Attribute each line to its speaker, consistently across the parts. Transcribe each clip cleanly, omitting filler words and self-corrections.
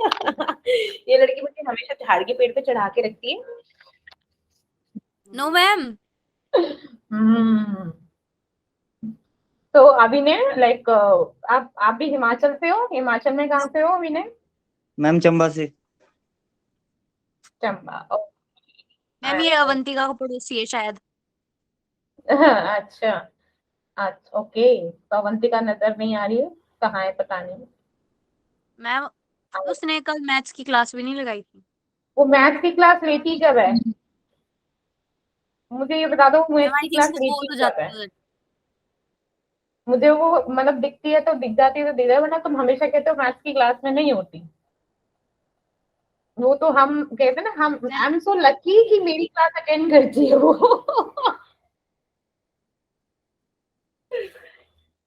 Speaker 1: ये लड़की मुझे हमेशा झाड़ के पेड़ पे चढ़ा के रखती है।
Speaker 2: No ma'am.
Speaker 1: तो अभिनय लाइक आप भी हिमाचल से हो? हिमाचल में कहाँ से हो अभिनय?
Speaker 3: मैम चंबा से।
Speaker 1: चंबा।
Speaker 2: मैम ये अवंतिका का पड़ोसी है शायद।
Speaker 1: अच्छा अच्छा ओके। तो अवंतिका नजर नहीं आ रही है, कहाँ है पता नहीं।
Speaker 2: मैम उसने कल मैथ्स की क्लास भी नहीं लगाई थी।
Speaker 1: वो मैथ्स की क्लास लेती कब है? मुझे ये बता दो,
Speaker 2: मैम
Speaker 1: मैथ्स
Speaker 2: आई
Speaker 1: की
Speaker 2: थिंक
Speaker 1: क्लास
Speaker 2: वो बोर
Speaker 1: लेती
Speaker 2: हो
Speaker 1: कब है?
Speaker 2: जाती है।
Speaker 1: मुझे वो मतलब दिखती है तो दिख जाती है तो दिख जाए, वरना तुम हमेशा कहते हो मैथ्स की क्लास में नहीं होती। वो तो हम कहते हैं ना, हम आई एम सो लकी कि मेरी क्लास अटेंड करती है वो।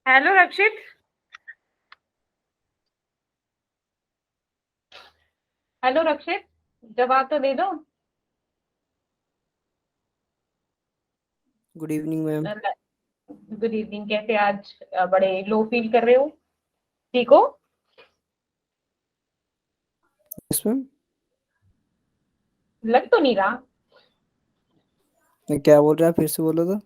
Speaker 1: हेलो रक्षित। हेलो रक्षित, जवाब तो दे दो।
Speaker 3: Good evening ma'am.
Speaker 1: Good evening. कैसे आज बड़े लो फील कर रहे हो? ठीक हो?
Speaker 3: Yes ma'am.
Speaker 1: लग तो नहीं रहा।
Speaker 3: क्या बोल रहा है, फिर से बोलो तो।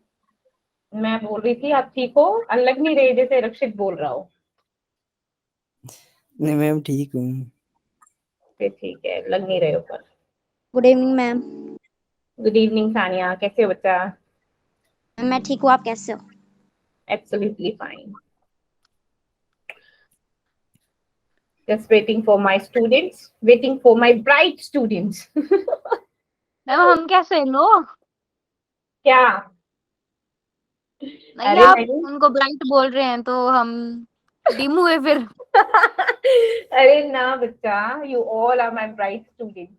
Speaker 1: मैं बोल रही थी आप ठीक हो, लग नहीं रहे जैसे रक्षित बोल रहा हो।
Speaker 3: नहीं मैम ठीक हूँ।
Speaker 1: फिर ठीक है, लग नहीं रहे हो पर।
Speaker 4: Good evening ma'am.
Speaker 1: Good evening Sania, कैसे हो बच्चा?
Speaker 4: मैं ठीक हूँ, आप कैसे हो?
Speaker 1: Absolutely fine. Just waiting for my students, waiting for my bright students.
Speaker 2: Ma'am हम कैसे लो?
Speaker 1: क्या?
Speaker 2: नहीं
Speaker 1: अरे
Speaker 2: आप
Speaker 1: नहीं।
Speaker 2: उनको ब्राइट बोल रहे हैं तो हम डिम हुए फिर।
Speaker 1: अरे ना बच्चा, you all are my bright students.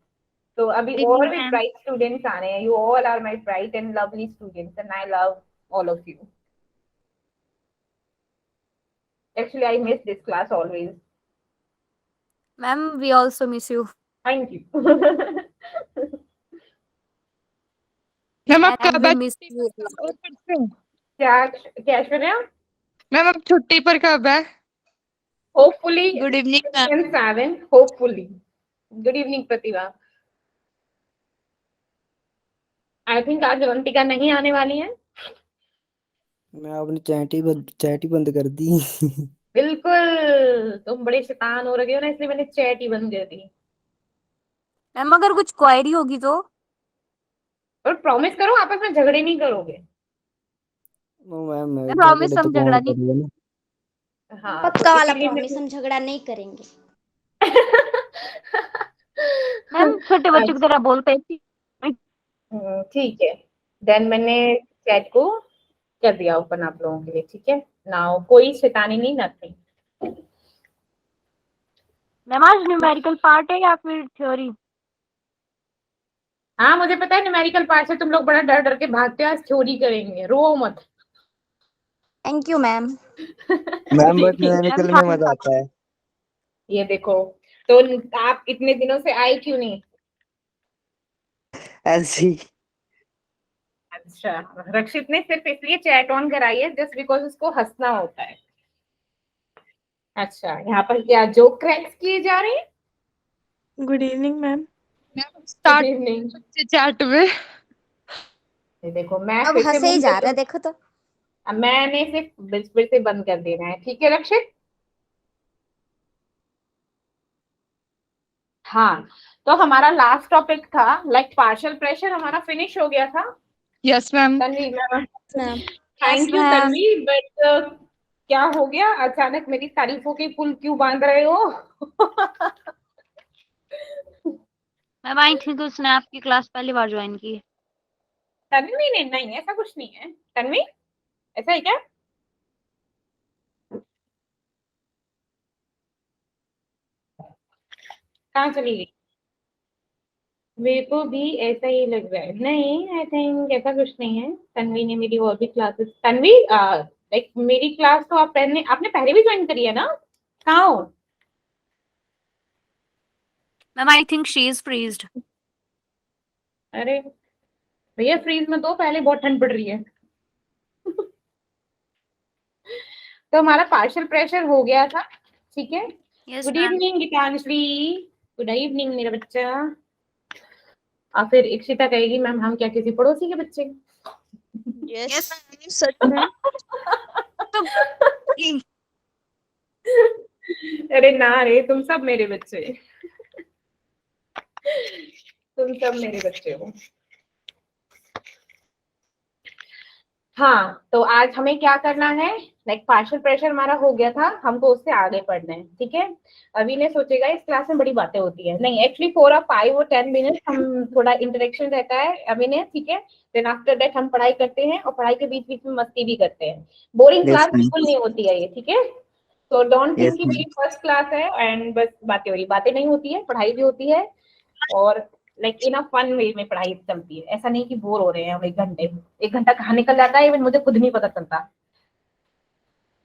Speaker 1: तो अभी
Speaker 2: गुड इवनिंग
Speaker 1: और भी
Speaker 2: मैम।
Speaker 1: ब्राइट स्टूडेंट्स आ रहे हैं। You all are my bright and lovely students and I love all of you. Actually, I miss this class always.
Speaker 2: Ma'am we also miss you.
Speaker 1: Thank you.
Speaker 5: Ma'am आप
Speaker 2: and
Speaker 5: कब
Speaker 2: we
Speaker 5: है
Speaker 2: miss
Speaker 5: छुट्टी
Speaker 2: you.
Speaker 5: पर, कल और परसों?
Speaker 1: क्या क्या ऐश्वर्या?
Speaker 5: मैम आप छुट्टी पर कब है?
Speaker 1: Hopefully
Speaker 5: good evening ma'am.
Speaker 1: 6 and 7. Hopefully. Good evening, Pratibha. I think आज अवंतिका नहीं आने वाली है।
Speaker 3: मैं अपनी चैट ही बंद कर दी।
Speaker 1: बिल्कुल, तुम बड़े शैतान हो रखे हो ना, इसलिए मैंने चैट ही बंद कर दी।
Speaker 2: मैम अगर कुछ क्वायरी होगी तो?
Speaker 1: और प्रॉमिस करो आपस में झगड़े नहीं करोगे।
Speaker 3: नो मैम,
Speaker 2: मैं
Speaker 3: झगड़े
Speaker 2: प्रॉमिस
Speaker 3: तो
Speaker 2: हम
Speaker 3: कौन
Speaker 2: झगड़ा नहीं।
Speaker 3: करेगा ना।
Speaker 1: हाँ तो
Speaker 4: पक्का वाला
Speaker 1: इसीलिए
Speaker 4: प्रॉमिस,
Speaker 1: मैं
Speaker 4: हम झगड़ा नहीं करेंगे।
Speaker 2: मैम छोटे बच्चों की तरह बोलते हैं।
Speaker 1: ठीक है। देन मैंने चैट को कर दिया ओपन आप लोगों के लिए, ठीक है। नाउ कोई शैतानी नहीं, नथिंग।
Speaker 2: मैम आज न्यूमेरिकल पार्ट है या फिर थ्योरी?
Speaker 1: हाँ मुझे पता है, न्यूमेरिकल पार्ट से तुम लोग बड़ा डर डर के भागते हो। आज थ्योरी करेंगे, रो मत।
Speaker 4: Thank you ma'am.
Speaker 3: Ma'am but
Speaker 2: ma'am
Speaker 3: numerical में
Speaker 2: खाना
Speaker 3: मजा
Speaker 2: खा।
Speaker 3: आता है।
Speaker 1: ये देखो, तो आप इतने दिनों से आए क्यों नहीं?
Speaker 3: ऐसे ही।
Speaker 1: अच्छा, रक्षित ने सिर्फ इसलिए चैट ऑन कराई है जस्ट बिकॉज उसको हंसना होता है। अच्छा, यहाँ पर क्या जोक क्रैक्स किए जा रहे हैं?
Speaker 5: Good evening ma'am. Ma'am
Speaker 1: good
Speaker 5: start
Speaker 1: evening.
Speaker 5: बच्चे चैट में।
Speaker 1: ये देखो, मैं
Speaker 4: अब
Speaker 1: फिर से
Speaker 4: हंसे ही
Speaker 1: बंद
Speaker 4: जा
Speaker 1: कर
Speaker 4: रहा
Speaker 1: दूं?
Speaker 4: है, देखो तो।
Speaker 1: अब मैंने सिर्फ फिर से बंद कर देना है, ठीक है रक्षित? हाँ। तो हमारा लास्ट टॉपिक था लाइक पार्शियल प्रेशर, हमारा फिनिश हो गया था।
Speaker 5: Yes ma'am.
Speaker 1: Tanvi ma'am,
Speaker 4: ma'am
Speaker 2: yes
Speaker 1: thank you
Speaker 2: ma'am.
Speaker 1: Tanvi, but क्या हो गया अचानक, मेरी तारीफों के पुल क्यों बांध रहे हो?
Speaker 2: मैम आई थिंक उसने आपकी क्लास पहली बार ज्वाइन की।
Speaker 1: तन्वी ने नहीं, ऐसा कुछ नहीं है। तन्वी, ऐसा है क्या? कहाँ चली गई? मेरे को भी ऐसा ही लग रहा है। नहीं, आई थिंक ऐसा कुछ नहीं है। तन्वी ने मेरी और भी क्लासेस, तन्वी लाइक मेरी क्लास तो आपने पहले भी ज्वाइन करी है ना? कहाँ हो?
Speaker 2: Ma'am I think she is freezed.
Speaker 1: अरे भैया, फ्रीज में तो पहले बहुत ठंड पड़ रही है। तो हमारा पार्शियल प्रेशर हो गया था, ठीक है।
Speaker 2: Yes
Speaker 1: good
Speaker 2: ma'am.
Speaker 1: Evening Geetanjali. Good evening मेरा बच्चा। और फिर इक्षिता कहेगी मैम हम क्या किसी पड़ोसी के बच्चे?
Speaker 5: यस सच में।
Speaker 1: अरे ना रे, तुम सब मेरे बच्चे, तुम सब मेरे बच्चे हो। हाँ, तो आज हमें क्या करना है, लाइक पार्शियल प्रेशर हमारा हो गया था, हमको उससे आगे पढ़ना है, ठीक है। अभी ने सोचेगा इस क्लास में बड़ी बातें होती है, नहीं, एक्चुअली 4 और 5 और 10 मिनट हम थोड़ा इंटरेक्शन रहता है अभी ने, ठीक है। देन आफ्टर दैट हम पढ़ाई करते हैं और पढ़ाई के बीच बीच में मस्ती भी करते हैं। Boring
Speaker 3: Yes,
Speaker 1: class
Speaker 3: ma'am.
Speaker 1: बिल्कुल नहीं होती है ये, ठीक है। तो डोंट थिंक
Speaker 3: Yes,
Speaker 1: कि
Speaker 3: ma'am.
Speaker 1: मेरी फर्स्ट क्लास है एंड बस बातें हो रही, बातें नहीं होती है, पढ़ाई भी होती है। और like in a fun way में पढ़ाई चलती है, ऐसा नहीं कि बोर हो रहे हैं हम 1 घंटा कहाँ निकल जाता है इवन मुझे खुद नहीं पता चलता,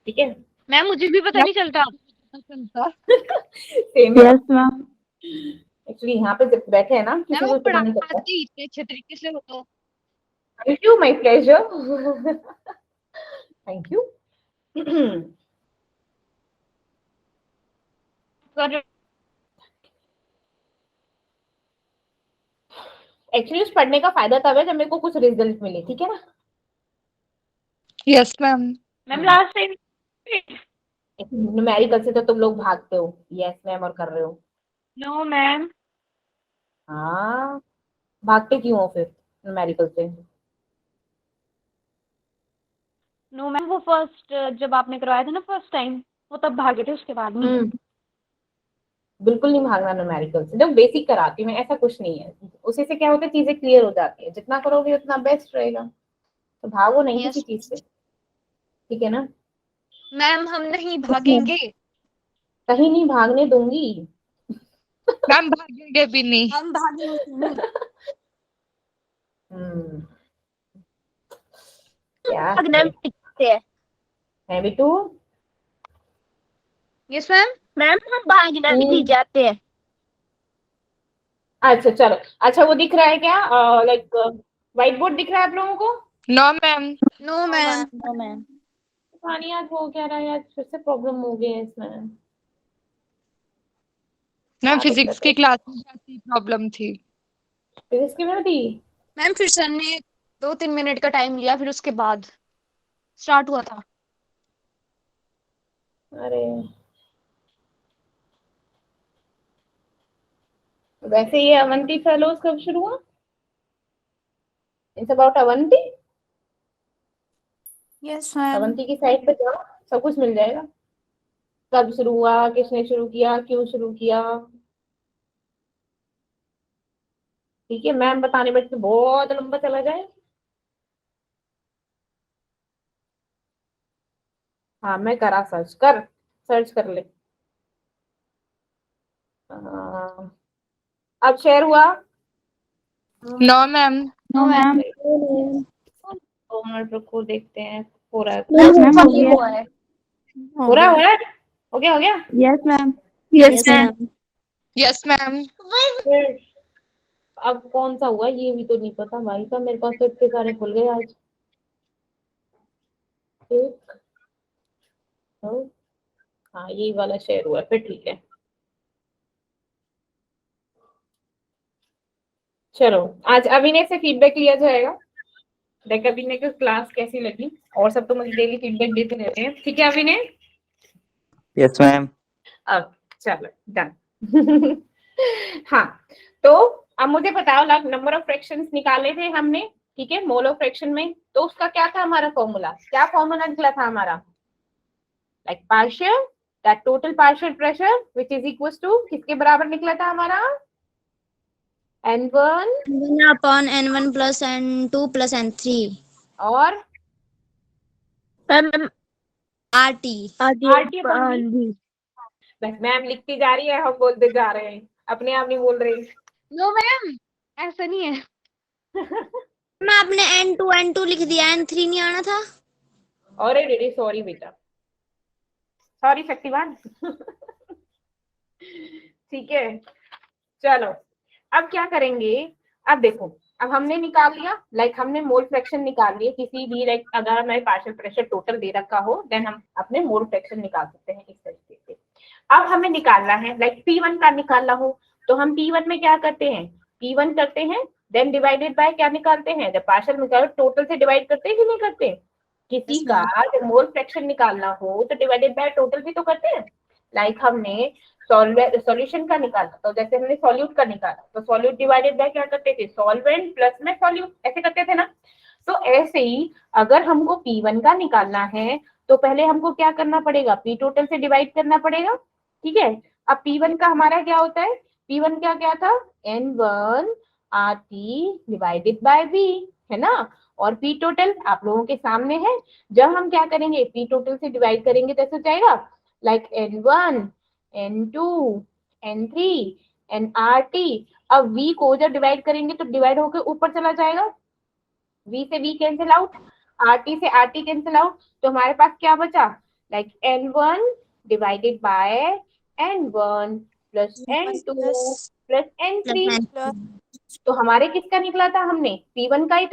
Speaker 1: ठीक है।
Speaker 2: मैम मुझे भी पता नहीं चलता।
Speaker 1: Same
Speaker 5: yes ma'am.
Speaker 1: एक्चुअली यहाँ पे जब बैठे हैं ना किसी
Speaker 2: मैम वो
Speaker 1: को पता नहीं चलता।
Speaker 2: पढ़ाती इतने अच्छे तरीके से हो तो।
Speaker 1: Thank you, my pleasure. Thank you. Actually उस पढ़ने का फायदा तब है जब मेरे को कुछ रिजल्ट मिले, ठीक है ना।
Speaker 5: Yes ma'am.
Speaker 2: Ma'am last time
Speaker 1: numerical से तो तुम लोग भागते हो, यस मैम और कर रहे हो।
Speaker 2: No ma'am.
Speaker 1: हाँ, भागते क्यों हो फिर न्यूमेरिकल से?
Speaker 2: नो मैम वो फर्स्ट जब आपने करवाया था ना फर्स्ट टाइम, वो तब भागे थे, उसके बाद नहीं।
Speaker 1: बिल्कुल नहीं भागना न्यूमेरिकल से, जब बेसिक कराती हूँ मैं, ऐसा कुछ नहीं है। उसी से क्या होता है, चीजें क्लियर हो जाती है, जितना करोगे उतना बेस्ट रहेगा। तो भागो नहीं किसी
Speaker 2: यस
Speaker 1: चीज से, ठीक है ना।
Speaker 2: मैम हम नहीं भागेंगे।
Speaker 1: कहीं नहीं भागने दूंगी।
Speaker 5: मैम भागेंगे भी नहीं।
Speaker 4: हम भागेंगे।
Speaker 1: हम्म, क्या
Speaker 4: भागना
Speaker 1: है?
Speaker 4: सीखते हैं।
Speaker 1: है बिटू?
Speaker 2: Yes ma'am.
Speaker 4: मैम हम भागना भी नहीं जाते हैं।
Speaker 1: अच्छा चलो, अच्छा वो दिख रहा है क्या, लाइक व्हाइट बोर्ड दिख रहा है आप लोगों को?
Speaker 5: No ma'am.
Speaker 2: No ma'am.
Speaker 4: No ma'am.
Speaker 1: पता नहीं आज हो क्या रहा है, आज फिर से प्रॉब्लम हो गई है इसमें।
Speaker 5: मैम
Speaker 1: क्या
Speaker 5: फिजिक्स
Speaker 1: दिक्कत है?
Speaker 5: की क्लास में ऐसी प्रॉब्लम थी।
Speaker 1: फिजिक्स की में थी?
Speaker 2: मैम फिर सर ने 2-3 मिनट का टाइम लिया, फिर उसके बाद स्टार्ट हुआ था।
Speaker 1: अरे वैसे ये अवंती फेलोज कब शुरू हुआ? It's about Avanti.
Speaker 2: Yes ma'am.
Speaker 1: Avanti की साइट पे जाओ, सब कुछ मिल जाएगा। कब शुरू हुआ, किसने शुरू किया, क्यों शुरू किया, ठीक है। मैम बताने बैठ के बहुत लंबा चला जाए। हाँ मैं करा, सर्च कर ले। अब शेयर हुआ?
Speaker 5: No ma'am.
Speaker 2: No ma'am.
Speaker 1: 2 minute रुको, देखते हैं हो रहा है।
Speaker 4: मैम हुआ है।
Speaker 1: हो रहा है, हो गया, हो गया।
Speaker 5: Yes ma'am.
Speaker 4: Yes ma'am.
Speaker 5: Yes ma'am.
Speaker 1: फिर अब कौन सा हुआ ये भी तो नहीं पता भाई साहब, मेरे पास तो इतने सारे खुल गए आज। एक, दो, हाँ यही वाला शेयर हुआ है, फिर ठीक है। चलो, आज अभिनय से फीडबैक लिया जाएगा। देख अभिनय को क्लास कैसी लगी, और सब तो मुझे डेली फीडबैक देते रहते हैं, ठीक है अभिनय।
Speaker 3: Yes, ma'am.
Speaker 1: अब चलो डन। हाँ, तो अब मुझे बताओ, नंबर ऑफ फ्रैक्शंस निकाले थे हमने, ठीक है, मोल ऑफ फ्रैक्शन में। तो उसका क्या था हमारा फॉर्मूला, क्या फॉर्मूला निकला था हमारा, like partial that total partial pressure which is equals to, किसके बराबर निकला था हमारा, n1
Speaker 4: N1 upon N1 plus N2 plus N3
Speaker 1: और
Speaker 4: ma'am RT
Speaker 1: RT upon V। बस मैम लिखती जा रही है, हम बोलते जा रहे हैं, अपने आप नहीं बोल रहे।
Speaker 2: नो मैम ऐसा नहीं है।
Speaker 4: मैं आपने N2 N2 लिख दिया, N3 नहीं आना था।
Speaker 1: अरे रेडी, सॉरी बेटा, सॉरी शक्तिवान। ठीक है, चलो अब क्या करेंगे, अब देखो, अब हमने निकाल लिया, लाइक हमने मोल फ्रैक्शन निकाल लिए किसी भी, लाइक अगर हमें पार्शियल प्रेशर टोटल दे रखा हो देन हम अपने मोल फ्रैक्शन निकाल सकते हैं इस तरीके से। अब हमें निकालना है, लाइक P1 का निकालना हो, तो हम P1 में क्या करते हैं, P1 करते हैं, देन डिवाइडेड बाय क्या निकालते हैं, जब पार्शियल निकालो टोटल से डिवाइड करते हैं कि नहीं करते, किसी
Speaker 4: Yes,
Speaker 1: का
Speaker 4: ma'am.
Speaker 1: जब मोल फ्रैक्शन निकालना हो तो डिवाइडेड बाय टोटल भी तो करते हैं। लाइक हमने सॉल्यूशन का निकाला तो जैसे हमने सॉल्यूट का निकाला तो सॉल्यूट डिवाइडेड बाय क्या करते थे, सॉल्वेंट प्लस में सॉल्यूट, ऐसे करते थे ना। तो ऐसे ही अगर हमको P1 का निकालना है तो पहले हमको क्या करना पड़ेगा, P टोटल से डिवाइड करना पड़ेगा, ठीक है। अब P1 का हमारा क्या होता है, P1 क्या था, N1 RT divided by V, है ना। और P टोटल आप लोगों के सामने है, जब हम क्या करेंगे P टोटल से डिवाइड करेंगे तो ऐसे हो जाएगा, like N1 N2 N3 NRT। अब V को जब डिवाइड करेंगे तो डिवाइड होकर ऊपर चला जाएगा, V से V कैंसिल आउट, RT से RT कैंसिल आउट, तो हमारे पास क्या बचा, like N1 divided by N1 plus N2 plus N3। तो हमारे किसका निकला था, हमने P1 का ही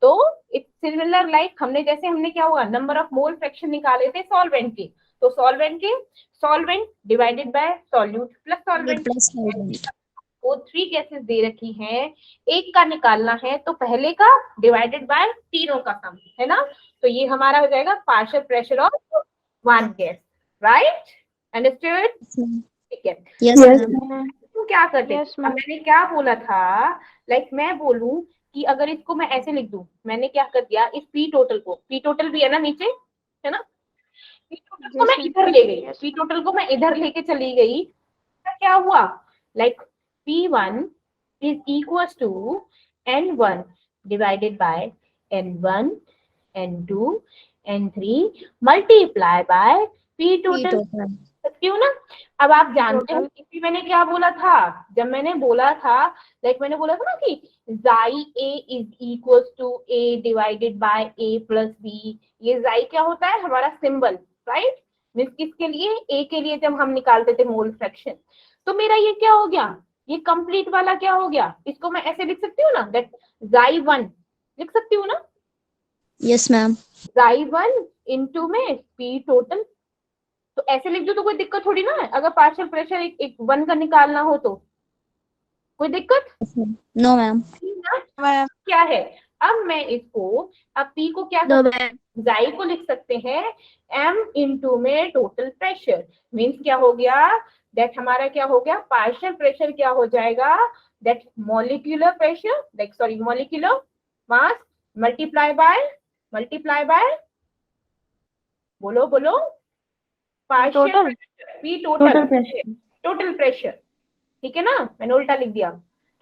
Speaker 1: तो इट्स सिमिलर लाइक हमने जैसे हमने क्या हुआ, नंबर ऑफ मोल फ्रैक्शन निकाले थे सॉल्वेंट के, तो solvent divided by solute plus solvent. वो 3 गैसेस दे रखी हैं, एक का निकालना है तो पहले का डिवाइडेड बाय तीनों का सम, है ना। तो ये हमारा हो जाएगा partial pressure of one gas, right, understood, ठीक है।
Speaker 4: Yes, ma'am.
Speaker 1: तो क्या करते
Speaker 2: Yes,
Speaker 1: अब
Speaker 2: ma'am.
Speaker 1: मैंने क्या बोला था, लाइक मैं बोलूं कि अगर इसको मैं ऐसे लिख दूं, मैंने क्या कर दिया, इस P टोटल को, P टोटल भी है ना नीचे, है ना, P टोटल को मैं
Speaker 2: Yes,
Speaker 1: इधर ले गई,
Speaker 2: yes.
Speaker 1: P टोटल को मैं इधर लेके चली गई, तो क्या हुआ, like P1 is equals to N1 divided by N1 N2 N3 multiply by P total, क्यों ना। अब आप जानते हैं कि मैंने क्या बोला था, जब मैंने बोला था, लाइक मैंने बोला था ना कि xi a is equals to a divided by a plus b, ये xi क्या होता है, हमारा सिंबल, राइट, मीन्स किसके लिए, a के लिए जब हम निकालते थे मोल फ्रैक्शन। तो मेरा ये क्या हो गया, ये कंप्लीट वाला क्या हो गया, इसको मैं ऐसे लिख सकती हूँ ना, दैट xi1 लिख सकती हूँ ना,
Speaker 4: Yes, ma'am.
Speaker 1: xi1 इनटू में P टोटल, तो ऐसे लिख दो तो कोई दिक्कत थोड़ी ना है, अगर पार्शियल प्रेशर एक 1 का निकालना हो तो कोई दिक्कत
Speaker 4: No, ma'am.
Speaker 5: मैम
Speaker 1: क्या है। अब मैं इसको, अब P को क्या
Speaker 4: No,
Speaker 1: कर,
Speaker 4: ma'am.
Speaker 1: xi को लिख सकते हैं M इनटू में टोटल प्रेशर, मीन्स क्या हो गया, दैट हमारा क्या हो गया, पार्शियल प्रेशर क्या हो जाएगा, that molecular pressure, like sorry molecular mass multiply by बोलो बोलो, पार्शियल P टोटल प्रेशर, ठीक है ना, मैंने उल्टा लिख दिया,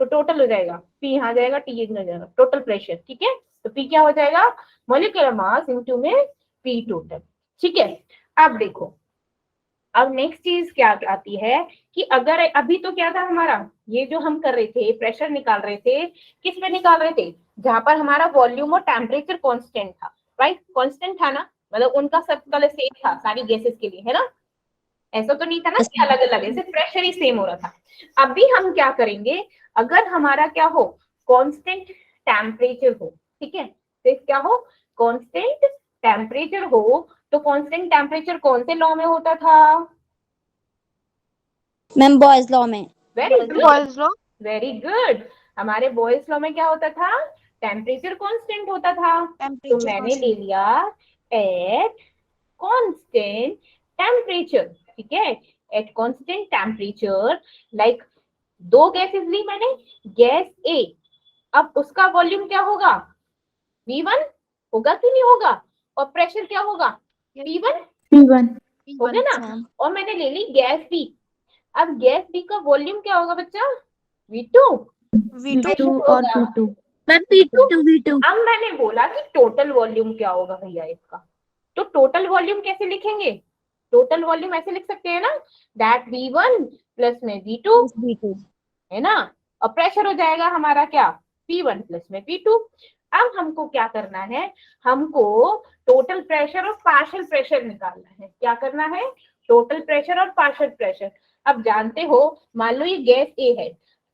Speaker 1: तो टोटल हो जाएगा P यहाँ जाएगा T इधर जाएगा, टोटल प्रेशर, ठीक है। तो P क्या हो जाएगा, मॉलिक्यूलर मास इनटू में P टोटल, ठीक है। अब देखो, अब नेक्स्ट चीज क्या आती है कि अगर अभी तो क्या था हमारा, ये जो हम कर रहे थे प्रेशर निकाल रहे थे, किस पे निकाल रहे थे, जहां पर हमारा वॉल्यूम और टेम्परेचर कांस्टेंट था, राइट, कांस्टेंट था ना, मतलब उनका सर्कल सेम था सारी गैसेस के लिए, है ना, ऐसा तो नहीं था ना कि अलग अलग है, सिर्फ प्रेशर ही सेम हो रहा था। अभी हम क्या करेंगे, अगर हमारा क्या हो, कांस्टेंट टेम्परेचर हो, ठीक है, तो क्या हो, कांस्टेंट टेम्परेचर हो, तो कांस्टेंट टेम्परेचर कौन से लॉ में होता था,
Speaker 4: मैम बॉयज लॉ में।
Speaker 1: Very good,
Speaker 5: boys law
Speaker 1: very good, हमारे बॉयज लॉ में क्या होता था, टेम्परेचर कांस्टेंट होता था, तो मैंने ले लिया एट कांस्टेंट टेम्परेचर, ठीक है, एट कांस्टेंट टेम्परेचर, लाइक दो गैसेस ली मैंने, गैस ए, अब उसका वॉल्यूम क्या होगा, V1 होगा कि नहीं होगा, और प्रेशर क्या होगा, P1 हो गया ना, और मैंने ले ली गैस B, अब गैस B का वॉल्यूम क्या होगा बच्चा, V2
Speaker 5: और
Speaker 1: होगा।
Speaker 4: मैम P2
Speaker 1: अब मैंने बोला कि टोटल वॉल्यूम क्या होगा भैया इसका, तो टोटल वॉल्यूम कैसे लिखेंगे, टोटल वॉल्यूम ऐसे लिख सकते हैं ना, दैट V1 प्लस में V2, है ना, और प्रेशर हो जाएगा हमारा क्या, P1 प्लस में P2। अब हमको क्या करना है, हमको टोटल प्रेशर और पार्शियल प्रेशर निकालना है, क्या करना है, टोटल प्रेशर और पार्शियल प्रेशर। अब जानते हो, मान लो ये गैस ए है,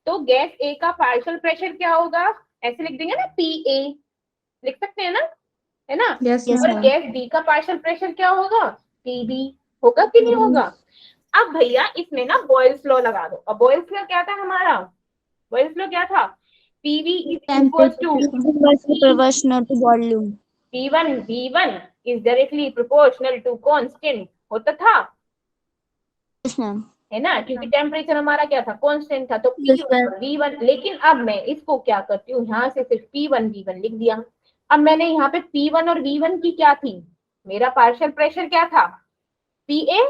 Speaker 1: तो गैस ए का पार्शियल प्रेशर क्या होगा, ऐसे लिख देंगे ना, PA लिख सकते हैं ना, है ना,
Speaker 4: Yes,
Speaker 1: और
Speaker 4: ma'am.
Speaker 1: गैस बी का पार्शियल प्रेशर क्या होगा, PB, होगा कि नहीं होगा। अब भैया इसमें ना बॉयल्स लॉ लगा दो। अब बॉयल्स लॉ क्या था हमारा? बॉयल्स लॉ क्या था? PV is equal to
Speaker 4: proportional to volume.
Speaker 1: V1 is directly proportional to constant, होता था,
Speaker 4: Yes, ma'am.
Speaker 1: है ना, क्योंकि टेम्परेचर हमारा क्या था? कांस्टेंट था, तो
Speaker 4: Yes, ma'am.
Speaker 1: V1। लेकिन अब मैं इसको क्या करती हूँ, यहाँ से सिर्फ P1 V1 लिख दिया। अब मैंने यहाँ पे P1 और V1 की क्या थी, मेरा पार्शियल प्रेशर क्या था? PA,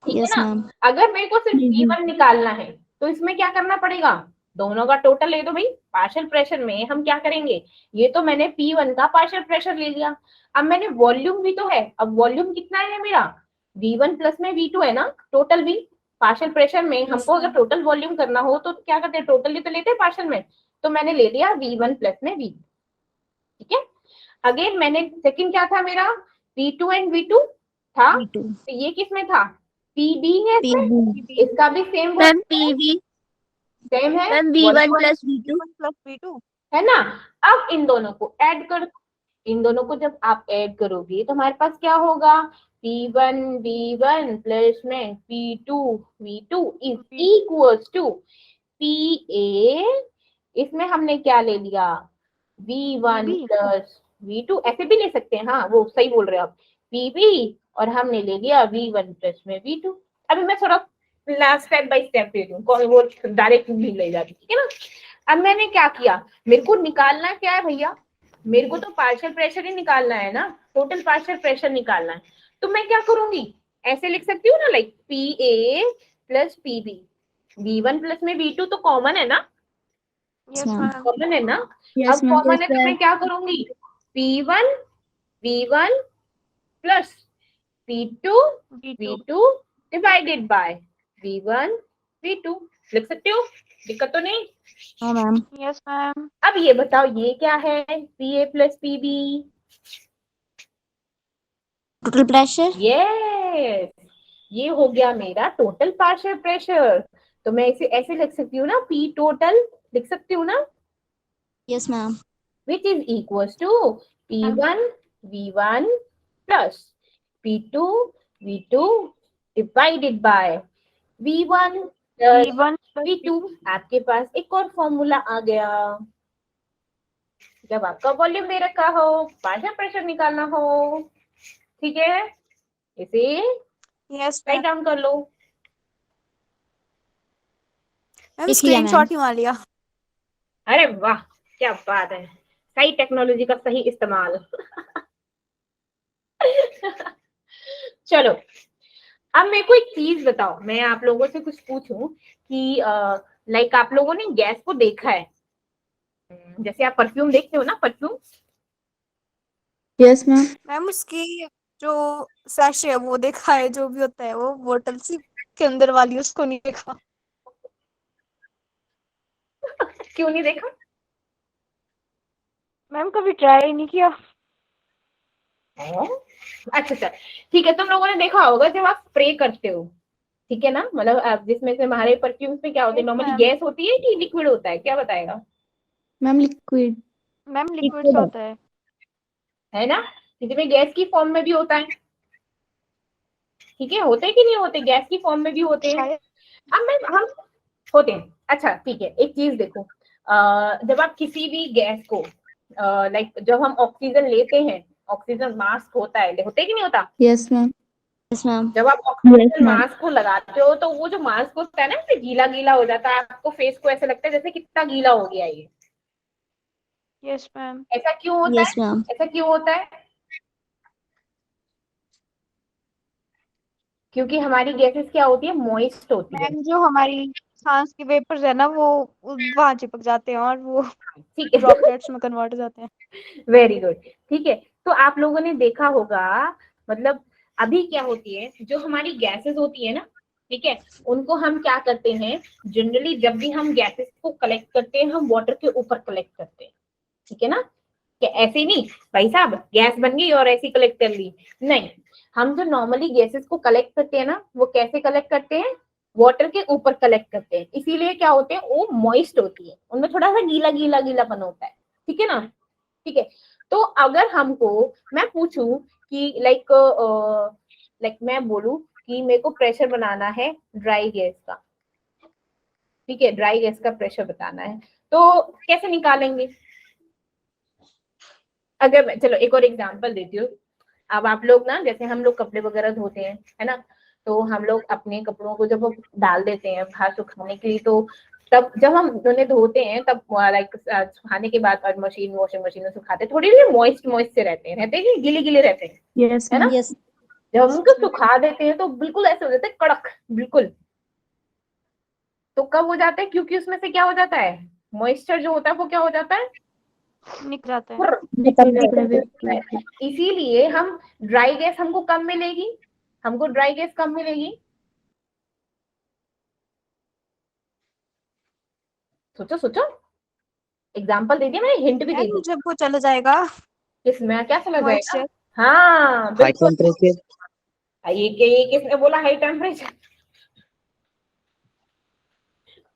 Speaker 1: ठीक है
Speaker 4: Yes,
Speaker 1: ना।
Speaker 4: ma'am.
Speaker 1: अगर मेरे को सिर्फ P1 निकालना है तो इसमें क्या करना पड़ेगा? दोनों का टोटल ले दो भाई। पार्शियल प्रेशर में हम क्या करेंगे, ये तो मैंने P1 का पार्शियल प्रेशर ले लिया। अब मैंने वॉल्यूम भी तो है, अब वॉल्यूम कितना है मेरा? V1 प्लस में V2 है ना, टोटल भी। पार्शियल प्रेशर में हमको अगर टोटल वॉल्यूम करना हो तो क्या करते हैं, टोटली तो लेते हैं पार्शियल में, तो मैंने ले लिया V1 प्लस में V, ठीक है। अगेन मैंने सेकंड क्या था मेरा, P2 एंड V2 था,
Speaker 4: V2.
Speaker 1: तो ये किसमें था? PB है इसमें,
Speaker 4: PB.
Speaker 1: इसका भी सेम
Speaker 4: Ma'am, PV.
Speaker 1: सेम है,
Speaker 4: Ma'am, V1
Speaker 1: volume
Speaker 4: plus V2.
Speaker 5: plus V2.
Speaker 1: है ना। अब इन दोनों को ऐड कर, इन दोनों को जब आप ऐड करोगे तो हमारे पास क्या होगा, P1 V1 प्लस में P2 V2 is equals to PA, इसमें हमने क्या ले लिया, V1 प्लस V2, ऐसे भी ले सकते हैं, हाँ वो सही बोल रहे हो आप, PB, और हमने ले लिया V1 प्लस में V2। अभी मैं थोड़ा स्टेप बाय स्टेप दे दूं, कौन वो डायरेक्ट नहीं ले जाती, ठीक है ना। अब मैंने क्या किया, मेरे को निकालना क्या है भैया, मेरे को तो पार्शियल प्रेशर ही निकालना है ना, टोटल पार्शियल प्रेशर निकालना है। तो मैं क्या करूंगी, ऐसे लिख सकती हूँ ना, like PA plus PB, V1 plus में V2 तो कॉमन है ना,
Speaker 5: Yes, ma'am.
Speaker 1: कॉमन है ना।
Speaker 4: Yes,
Speaker 1: अब
Speaker 4: ma'am.
Speaker 1: कॉमन है तो मैं क्या करूंगी, P1 V1 plus P2 V2 divided by V1 V2, लिख सकते हो, दिक्कत तो नहीं।
Speaker 4: No, ma'am.
Speaker 5: Yes, ma'am.
Speaker 1: अब ये बताओ ये क्या है, PA plus PB,
Speaker 4: Total pressure.
Speaker 1: Yes, ये हो गया मेरा टोटल पार्शियल प्रेशर। तो मैं इसे ऐसे लिख सकती हूँ ना, P टोटल लिख सकती हूँ ना,
Speaker 4: Yes, ma'am.
Speaker 1: which is equals to P1 V1 plus P2 V2 divided by V1 plus
Speaker 5: V1 plus
Speaker 1: V2। आपके पास एक और फॉर्मूला आ गया, जब आपका वॉल्यूम दे रखा हो, पार्शियल प्रेशर निकालना हो, ठीक है, इसे
Speaker 5: Yes,
Speaker 1: राइट
Speaker 5: ma'am.
Speaker 1: डाउन कर लो।
Speaker 5: मैम
Speaker 4: लिख लिया,
Speaker 5: स्क्रीनशॉट ही मार लिया।
Speaker 1: अरे वाह, क्या बात है, सही टेक्नोलॉजी का सही इस्तेमाल। चलो, अब मेरे को एक चीज बताओ, मैं आप लोगों से कुछ पूछूं कि लाइक आप लोगों ने गैस को देखा है, जैसे आप परफ्यूम देखते हो ना, परफ्यूम,
Speaker 4: Yes, ma'am.
Speaker 5: मैम उसकी जो सैशे है वो देखा है, जो भी होता है वो बोतल सी के अंदर वाली, उसको नहीं देखा।
Speaker 1: क्यों नहीं देखा?
Speaker 2: मैम कभी ट्राई नहीं किया।
Speaker 1: अच्छा, ठीक है, तुम लोगों ने देखा होगा जब आप स्प्रे करते हो, ठीक है ना, मतलब जिसमें से हमारे परफ्यूम्स में क्या होती है, नॉर्मली गैस होती है कि लिक्विड होता है, क्या बताएगा?
Speaker 4: Ma'am, liquid.
Speaker 2: मैम लिक्विड सा होता है
Speaker 1: ना, इसमें गैस की फॉर्म में भी होता है, ठीक है, होते हैं कि नहीं होते, गैस की फॉर्म में भी होते हैं। अब हम होते हैं, अच्छा ठीक है, एक चीज देखो, जब आप किसी भी गैस को लाइक जब हम ऑक्सीजन लेते हैं, ऑक्सीजन मास्क होता है, होते कि नहीं होता?
Speaker 4: Yes, ma'am. Yes, ma'am.
Speaker 1: जब आप ऑक्सीजन मास्क को लगाते हो तो वो जो मास्क होता है ना, फिर गीला गीला हो जाता है, आपको फेस को ऐसे लगता है जैसे कितना गीला हो गया ये।
Speaker 2: Yes ma'am.
Speaker 1: ऐसा क्यों होता
Speaker 4: Yes,
Speaker 1: है?
Speaker 4: ma'am.
Speaker 1: ऐसा क्यों होता है? क्योंकि हमारी गैसेस क्या होती है, मॉइस्ट होती है,
Speaker 5: मैम जो हमारी सांस के वेपर्स है ना वो वहां चिपक जाते हैं और वो
Speaker 1: ठीक है।
Speaker 5: ड्रॉपलेट्स में कन्वर्ट हो जाते हैं।
Speaker 1: वेरी गुड, ठीक है। तो आप लोगों ने देखा होगा, मतलब अभी क्या होती है, जो हमारी गैसेस होती है ना, ठीक है, उनको हम क्या करते हैं, जनरली जब भी हम गैसेस को कलेक्ट करते हैं, हम वाटर के ऊपर कलेक्ट करते हैं, ठीक है ना, कि ऐसे नहीं भाई साहब गैस बन गई और ऐसी कलेक्ट कर ली, नहीं, हम जो नॉर्मली गैसेस को कलेक्ट करते हैं ना, वो कैसे कलेक्ट करते हैं, वाटर के ऊपर कलेक्ट करते हैं, इसीलिए क्या होते हैं, वो मॉइस्ट होती है, उनमें थोड़ा सा गीला गीला गीलापन होता है, ठीक है ना, ठीक है। तो अगर हमको मैं पूछूं कि लाइक मैं बोलूं कि मेरे को प्रेशर बनाना है ड्राई गैस का, ठीक है, ड्राई गैस का प्रेशर बताना है, तो कैसे निकालेंगे? अगर मैं, चलो एक और एग्जांपल देती हूँ। अब आप लोग ना, जैसे हम लोग कपड़े वगैरह धोते हैं, है ना, तो हम लोग अपने कपड़ों को जब हम डाल देते हैं बाहर सुखाने के लिए, तो तब जब हम उन्हें धोते हैं तब लाइक सुखाने के बाद और वॉशिंग मशीन में सुखाते हैं, थोड़ी मॉइस्ट से रहते हैं कि गिले गिले रहते हैं,
Speaker 5: यस
Speaker 1: है ना।
Speaker 4: यस
Speaker 1: जब हम उनको सुखा देते हैं तो बिल्कुल ऐसे हो जाते हैं कड़क, बिल्कुल। तो कब हो जाता है? क्योंकि उसमें से क्या हो जाता है, मॉइस्चर जो होता है वो क्या हो जाता है,
Speaker 2: निकल जाता है।
Speaker 1: निकल जाता है। इसीलिए हम ड्राई गैस हमको कम मिलेगी, हमको ड्राई गैस कम मिलेगी। सोचो सोचो, एग्जांपल दे दिया मैंने, हिंट भी दे दी।
Speaker 5: जब वो चला जाएगा
Speaker 1: किसमें क्या चला जाएगा?
Speaker 5: मॉइस्चर,
Speaker 1: हाँ
Speaker 3: हाई
Speaker 1: बिल्कुल।
Speaker 3: टेम्परेचर।
Speaker 1: ये किसने बोला हाई टेम्परेचर?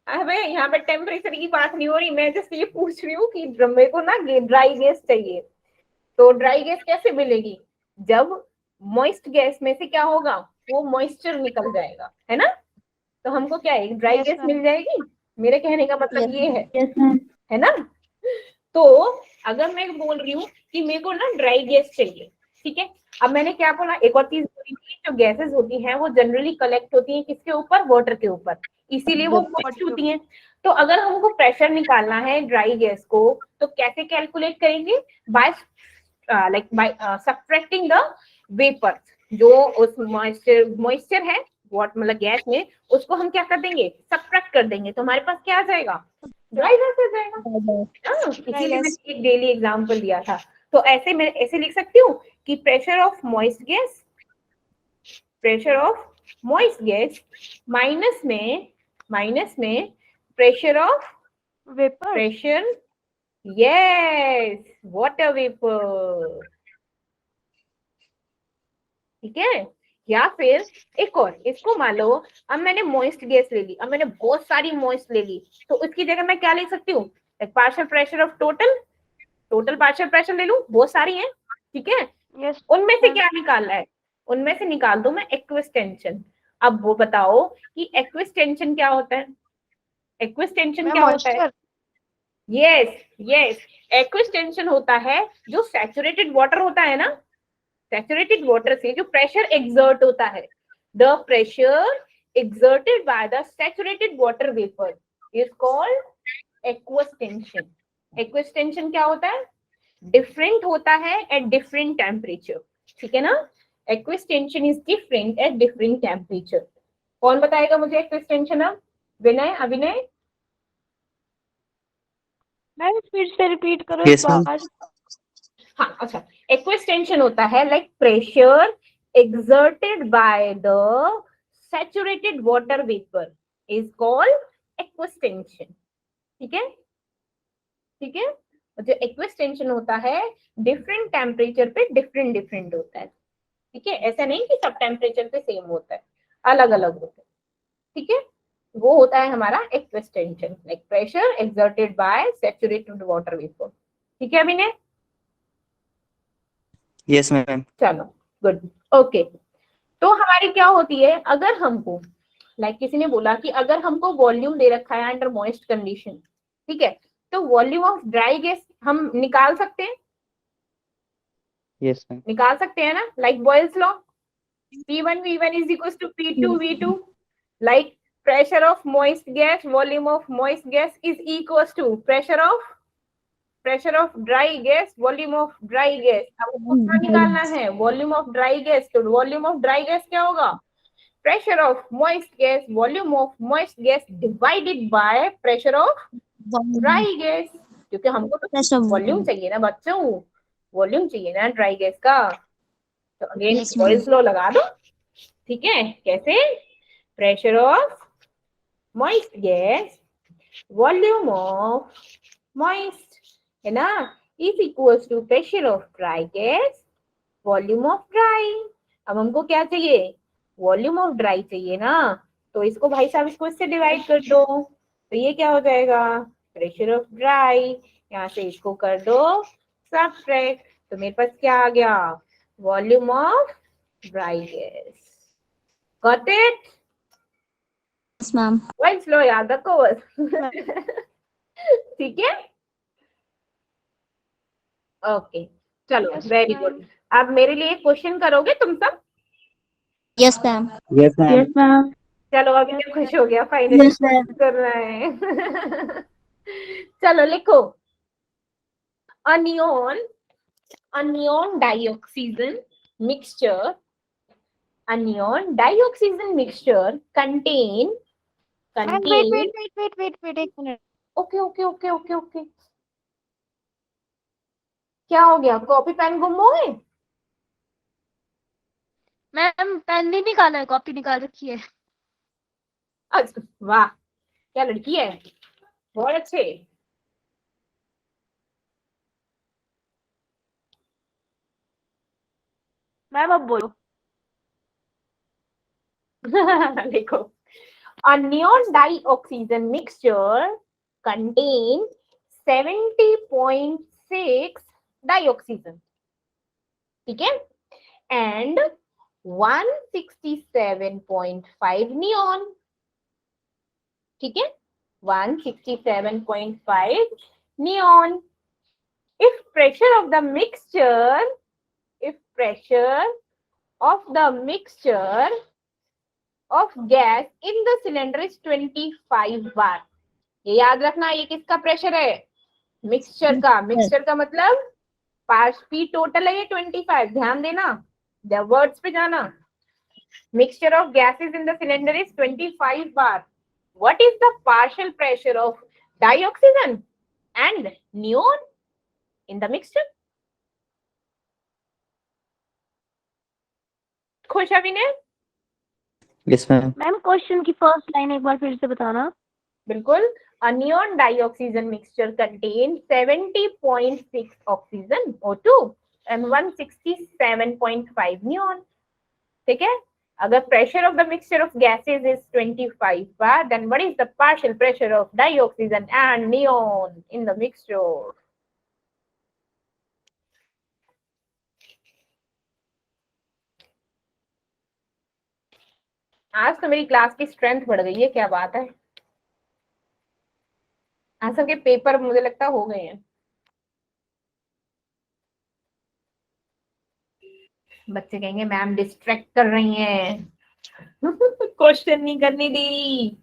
Speaker 1: अबे यहाँ पे टेम्परेचर की बात नहीं हो रही, मैं जस्ट ये पूछ रही हूँ कि मेरे को ना ड्राई गैस चाहिए, तो ड्राई गैस कैसे मिलेगी? जब मॉइस्ट गैस में से क्या होगा, वो मॉइस्चर निकल जाएगा, है ना। तो हमको क्या है, ड्राई
Speaker 2: यस
Speaker 1: गैस
Speaker 2: मैम।
Speaker 1: मिल जाएगी। मेरे कहने का मतलब ये है,
Speaker 4: यस मैम
Speaker 1: है ना। तो अगर मैं बोल रही हूँ कि मेरे को ना ड्राई गैस चाहिए, ठीक है। अब मैंने क्या बोला, एक और चीज बोली थी, जो गैसेस होती हैं वो जनरली कलेक्ट होती हैं किसके ऊपर, वाटर के ऊपर, इसीलिए वो मॉइस्ट होती हैं। तो अगर हमको प्रेशर निकालना है ड्राई गैस को, तो कैसे कैलकुलेट करेंगे? By like by subtracting the vapour, जो उस मॉइस्चर है वॉट मतलब गैस में, उसको हम क्या कर देंगे, सब्ट्रैक्ट कर देंगे, तो हमारे पास क्या आ जाएगा, ड्राई गैस आ जाएगा। इसीलिए मैंने एक डेली एग्जांपल दिया था। तो ऐसे मैं ऐसे लिख सकती हूँ कि pressure of moist gas, pressure of moist gas minus में pressure of
Speaker 2: vapour.
Speaker 1: Pressure, yes, water vapour, ठीक है। या फिर एक और, इसको मान लो अब मैंने मॉइस्ट गैस ले ली, अब मैंने बहुत सारी मॉइस्ट ले ली, तो उसकी जगह मैं क्या ले सकती हूँ, partial pressure of total partial pressure ले लूं, बहुत सारी हैं, ठीक है।
Speaker 2: यस
Speaker 1: उनमें से
Speaker 2: मैम।
Speaker 1: क्या निकालना है, उनमें से निकाल दो मैं एक्विस टेंशन। अब वो बताओ कि एक्विस टेंशन क्या होता है, एक्विस टेंशन क्या होता है?
Speaker 5: Moisture.
Speaker 1: Yes yes, aqueous tension होता है जो सैचुरेटेड वाटर होता है ना, सैचुरेटेड वाटर से जो प्रेशर एक्सर्ट होता है, the pressure exerted by the saturated water vapor is called aqueous tension. aqueous tension क्या होता है, डिफरेंट होता है एट डिफरेंट टेम्परेचर, ठीक है ना। aqueous tension is different at different temperature. कौन बताएगा मुझे aqueous tension? अब विनय, अभिनय,
Speaker 2: मैम फिर से रिपीट करो एक
Speaker 3: यस मैम।
Speaker 2: बार।
Speaker 1: हाँ अच्छा, aqueous tension होता है like pressure exerted by the saturated water vapor is called aqueous tension, ठीक है, ठीक है। और जो aqueous tension होता है डिफरेंट टेम्परेचर पे डिफरेंट होता है, ठीक है। ऐसा नहीं कि सब टेम्परेचर पे सेम होता है, अलग अलग होता है, ठीक है। वो होता है हमारा aqueous tension, like pressure exerted by saturated water vapor, ठीक है अभिनय।
Speaker 3: Yes ma'am.
Speaker 1: चलो गुड, ओके। तो हमारी क्या होती है, अगर हमको लाइक किसी ने बोला कि अगर हमको वॉल्यूम दे रखा है अंडर मॉइस्ट कंडीशन, ठीक है, तो वॉल्यूम ऑफ ड्राई गैस हम निकाल सकते हैं,
Speaker 3: यस मैम।
Speaker 1: निकाल सकते हैं ना, like Boyle's law, P1 V1 is equals to P2 V2, like pressure of moist gas, volume of moist gas is equals to pressure of dry gas, volume of dry gas। अब उसको क्या निकालना है, volume of dry gas, तो volume of dry gas क्या होगा, pressure of moist gas, volume of moist gas divided by pressure of dry gas, क्योंकि हमको तो वॉल्यूम चाहिए ना बच्चों, वॉल्यूम चाहिए ना ड्राई गैस का। तो अगेन
Speaker 4: Yes,
Speaker 1: बॉयल्स लॉ लगा दो, ठीक है। कैसे, pressure of moist gas, volume of moist, है ना, is equals to pressure of dry gas, volume of dry. अब हमको क्या चाहिए, वॉल्यूम ऑफ ड्राई चाहिए ना, तो इसको भाई साहब इसको इससे डिवाइड कर दो, तो ये क्या हो जाएगा, प्रेशर ऑफ ड्राई, यहाँ से इसको कर दो सब्ट्रैक्ट, तो मेरे पास क्या आ गया, volume of dry gas, Got it?
Speaker 4: Yes, ma'am.
Speaker 1: Why slow याद रखो बस. ठीक है. ओके चलो
Speaker 2: Yes,
Speaker 1: वेरी
Speaker 2: ma'am.
Speaker 1: गुड. अब मेरे लिए क्वेश्चन करोगे तुम सब.
Speaker 4: Yes, ma'am.
Speaker 3: Yes ma'am
Speaker 2: ma'am.
Speaker 1: चलो अभी
Speaker 2: Yes,
Speaker 1: तो खुश हो गया फाइनली कर रहा है. चलो लिखो. anion dioxygen mixture. Anion dioxygen mixture contain.
Speaker 2: And wait, एक minute.
Speaker 1: Okay okay okay okay okay. क्या हो गया, कॉपी पेन गुम हो गए.
Speaker 2: मैम पेन नहीं निकाला है, कॉपी निकाल रखी है.
Speaker 1: अच्छा वाह क्या लड़की है. बहुत अच्छे.
Speaker 2: मैम अब बोलो.
Speaker 1: देखो. A neon dioxygen mixture contains 70.6 dioxygen. ठीक है. And 167.5 neon. ठीक है. 167.5 neon. If pressure of the mixture of gas in the cylinder is 25 bar. ये याद रखना, ये किसका प्रेशर है. मिक्सचर का. मिक्सचर का मतलब पी टोटल है ये 25. ध्यान देना, द वर्ड्स पे जाना. Mixture of gases in the cylinder is 25 bar. What is the partial pressure of dioxygen and neon in the mixture? खुश अभी ने.
Speaker 3: यस मैम
Speaker 2: मैम क्वेश्चन की फर्स्ट लाइन एक बार फिर से बताना.
Speaker 1: बिल्कुल. A neon dioxygen mixture contains 70.6 oxygen O2 and 167.5 neon. ठीक है. अगर pressure of the mixture of gases is 25 bar, then what is the partial pressure of dioxygen and neon in the mixture? आज तो मेरी क्लास की strength बढ़ गई है, क्या बात है. आज सबके पेपर मुझे लगता हो गए हैं. बच्चे कहेंगे मैम डिस्ट्रैक्ट कर रही हैं. क्वेश्चन नहीं करने दे रही.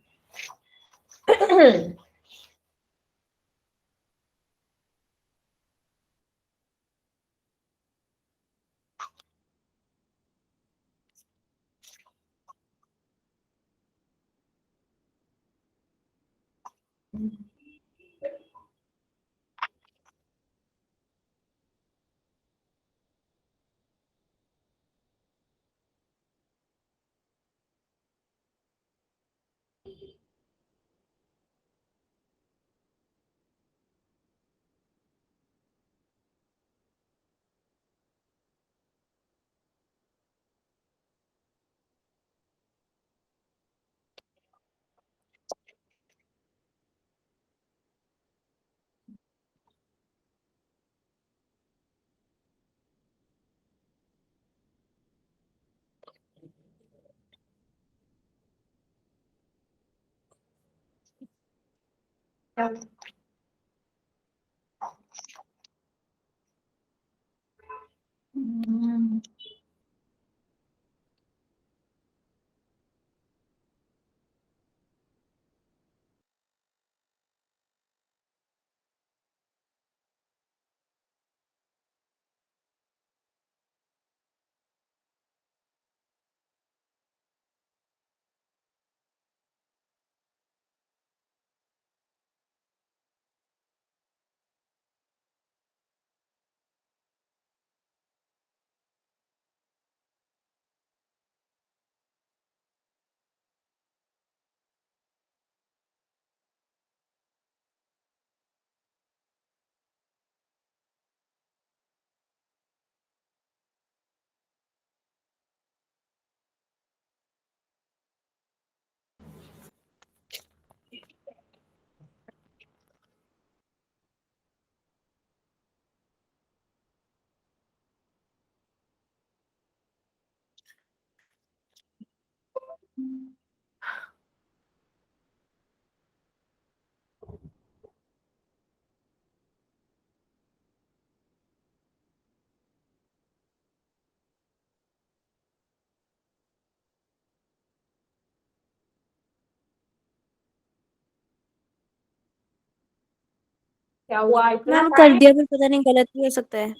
Speaker 1: क्या हुआ इतना
Speaker 5: मैम कर
Speaker 1: टाइम?
Speaker 5: दिया, फिर पता नहीं गलत भी हो सकता है।